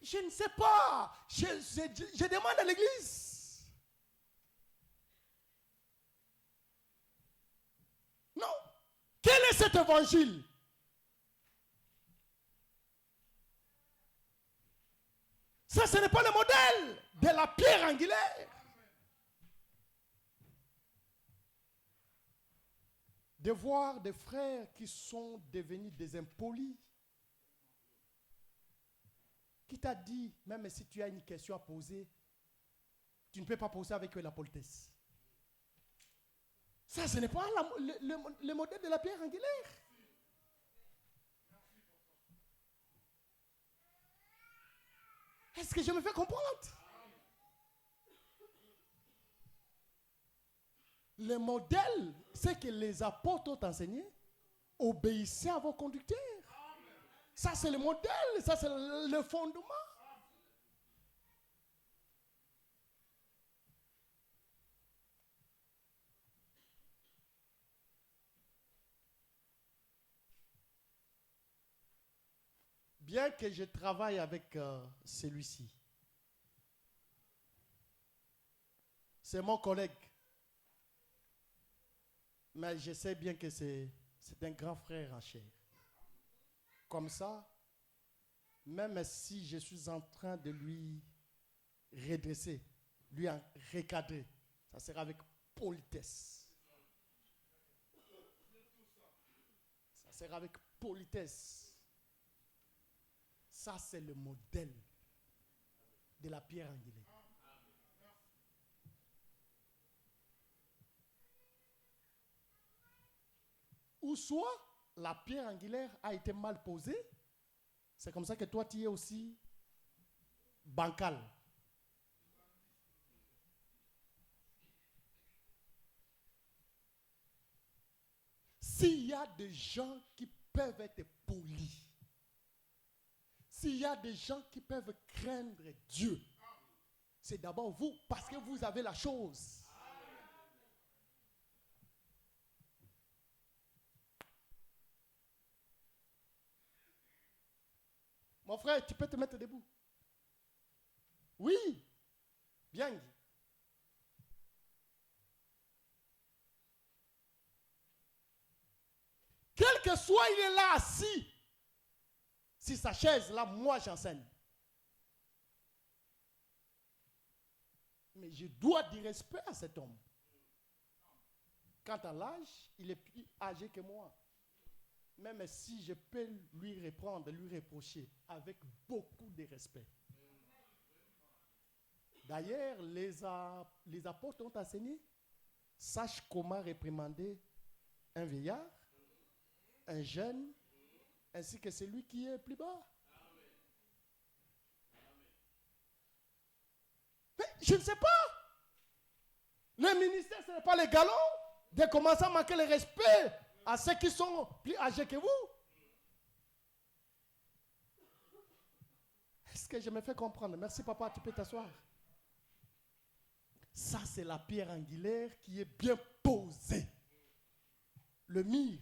Je ne sais pas. Je demande à l'église. Non. Quel est cet évangile? Ça, ce n'est pas le modèle de la pierre angulaire. De voir des frères qui sont devenus des impolis. Qui t'a dit, même si tu as une question à poser, tu ne peux pas poser avec eux la politesse. Ça, ce n'est pas le modèle de la pierre angulaire. Est-ce que je me fais comprendre? Le modèle, c'est que les apôtres ont enseigné, obéissez à vos conducteurs. Ça, c'est le modèle, ça, c'est le fondement. Bien que je travaille avec celui-ci, c'est mon collègue, mais je sais bien que c'est un grand frère en chair. Comme ça, même si je suis en train de lui redresser, lui recadrer, ça sera avec politesse. Ça sera avec politesse. Ça, c'est le modèle de la pierre angulaire. Ou soit, la pierre angulaire a été mal posée. C'est comme ça que toi, tu es aussi bancal. S'il y a des gens qui peuvent être polis, s'il y a des gens qui peuvent craindre Dieu, c'est d'abord vous, parce que vous avez la chose. Mon frère, tu peux te mettre debout. Oui, bien. Quel que soit, il est là assis. Si sa chaise, là, moi j'enseigne. Mais je dois du respect à cet homme. Quant à l'âge, il est plus âgé que moi. Même si je peux lui reprendre, lui reprocher avec beaucoup de respect. D'ailleurs, les apôtres ont enseigné, sache comment réprimander un vieillard, un jeune, ainsi que celui qui est plus bas. Mais je ne sais pas. Le ministère, ce n'est pas les galons de commencer à manquer le respect à ceux qui sont plus âgés que vous. Est-ce que je me fais comprendre? Merci papa, tu peux t'asseoir. Ça, c'est la pierre angulaire qui est bien posée. Le mur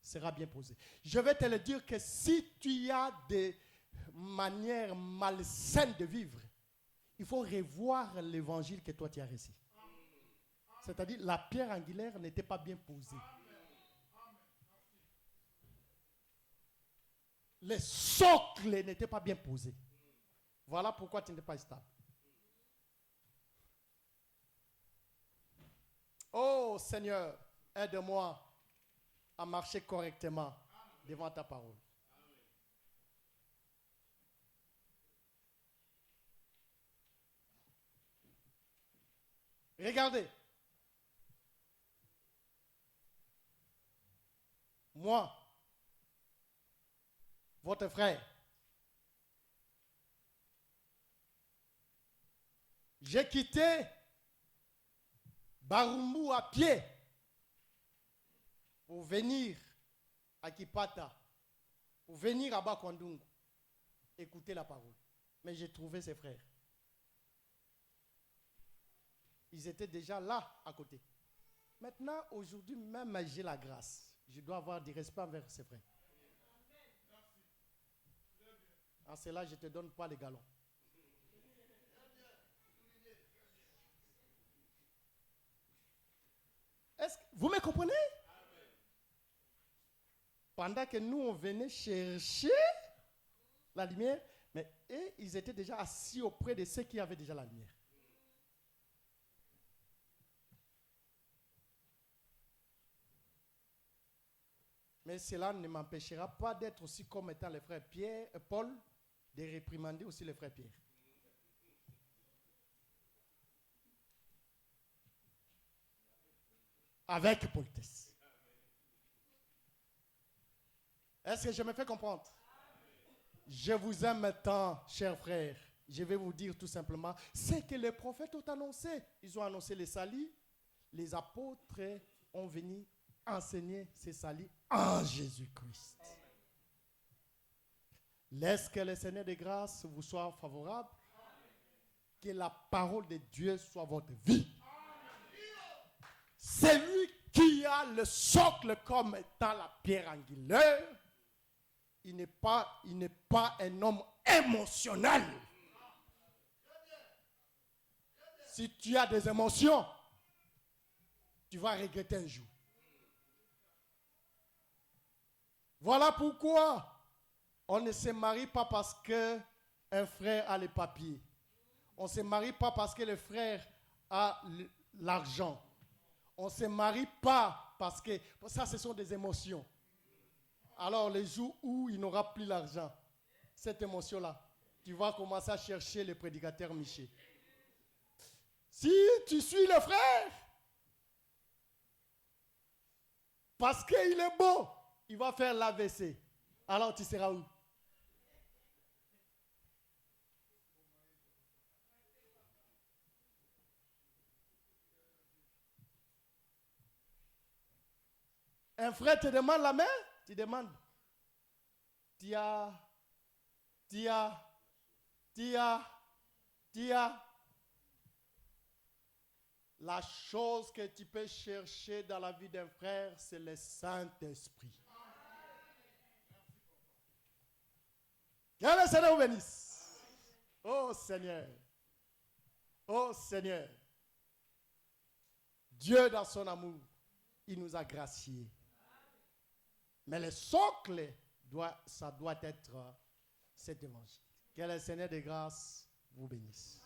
sera bien posé. Je vais te le dire que si tu as des manières malsaines de vivre, il faut revoir l'évangile que toi tu as reçu. C'est-à-dire, la pierre angulaire n'était pas bien posée. Les socles n'étaient pas bien posés. Voilà pourquoi tu n'es pas stable. Oh Seigneur, aide-moi à marcher correctement devant ta parole. Regardez. Moi, votre frère, j'ai quitté Barumbu à pied pour venir à Kipata, pour venir à Bakwandungu, écouter la parole. Mais j'ai trouvé ses frères. Ils étaient déjà là, à côté. Maintenant, aujourd'hui, même j'ai la grâce. Je dois avoir du respect envers ses frères. En cela, je ne te donne pas les galons. Vous me comprenez? Pendant que nous, on venait chercher la lumière, mais eux, ils étaient déjà assis auprès de ceux qui avaient déjà la lumière. Mais cela ne m'empêchera pas d'être aussi comme étant les frères Paul, de réprimander aussi les frères Pierre. Avec politesse. Est-ce que je me fais comprendre? Je vous aime tant, chers frères. Je vais vous dire tout simplement, c'est que les prophètes ont annoncé. Ils ont annoncé les salis. Les apôtres ont venu enseigner ces salis en Jésus-Christ. Laisse que le Seigneur de grâce vous soit favorable. Que la parole de Dieu soit votre vie. C'est lui qui a le socle comme étant la pierre angulaire. Il n'est pas un homme émotionnel. Si tu as des émotions, tu vas regretter un jour. Voilà pourquoi on ne se marie pas parce qu'un frère a les papiers. On ne se marie pas parce que le frère a l'argent. On ne se marie pas parce que ça, ce sont des émotions. Alors, les jours où il n'aura plus l'argent, cette émotion-là, tu vas commencer à chercher le prédicateur Miché. Si tu suis le frère, parce qu'il est beau, il va faire l'AVC. Alors, tu seras où? Un frère te demande la main, tu demandes. Tia. La chose que tu peux chercher dans la vie d'un frère, c'est le Saint-Esprit. Que le Seigneur vous bénisse. Oh Seigneur. Oh Seigneur. Dieu dans son amour, il nous a graciés. Mais le socle, ça doit être cet évangile. Que le Seigneur de grâce vous bénisse.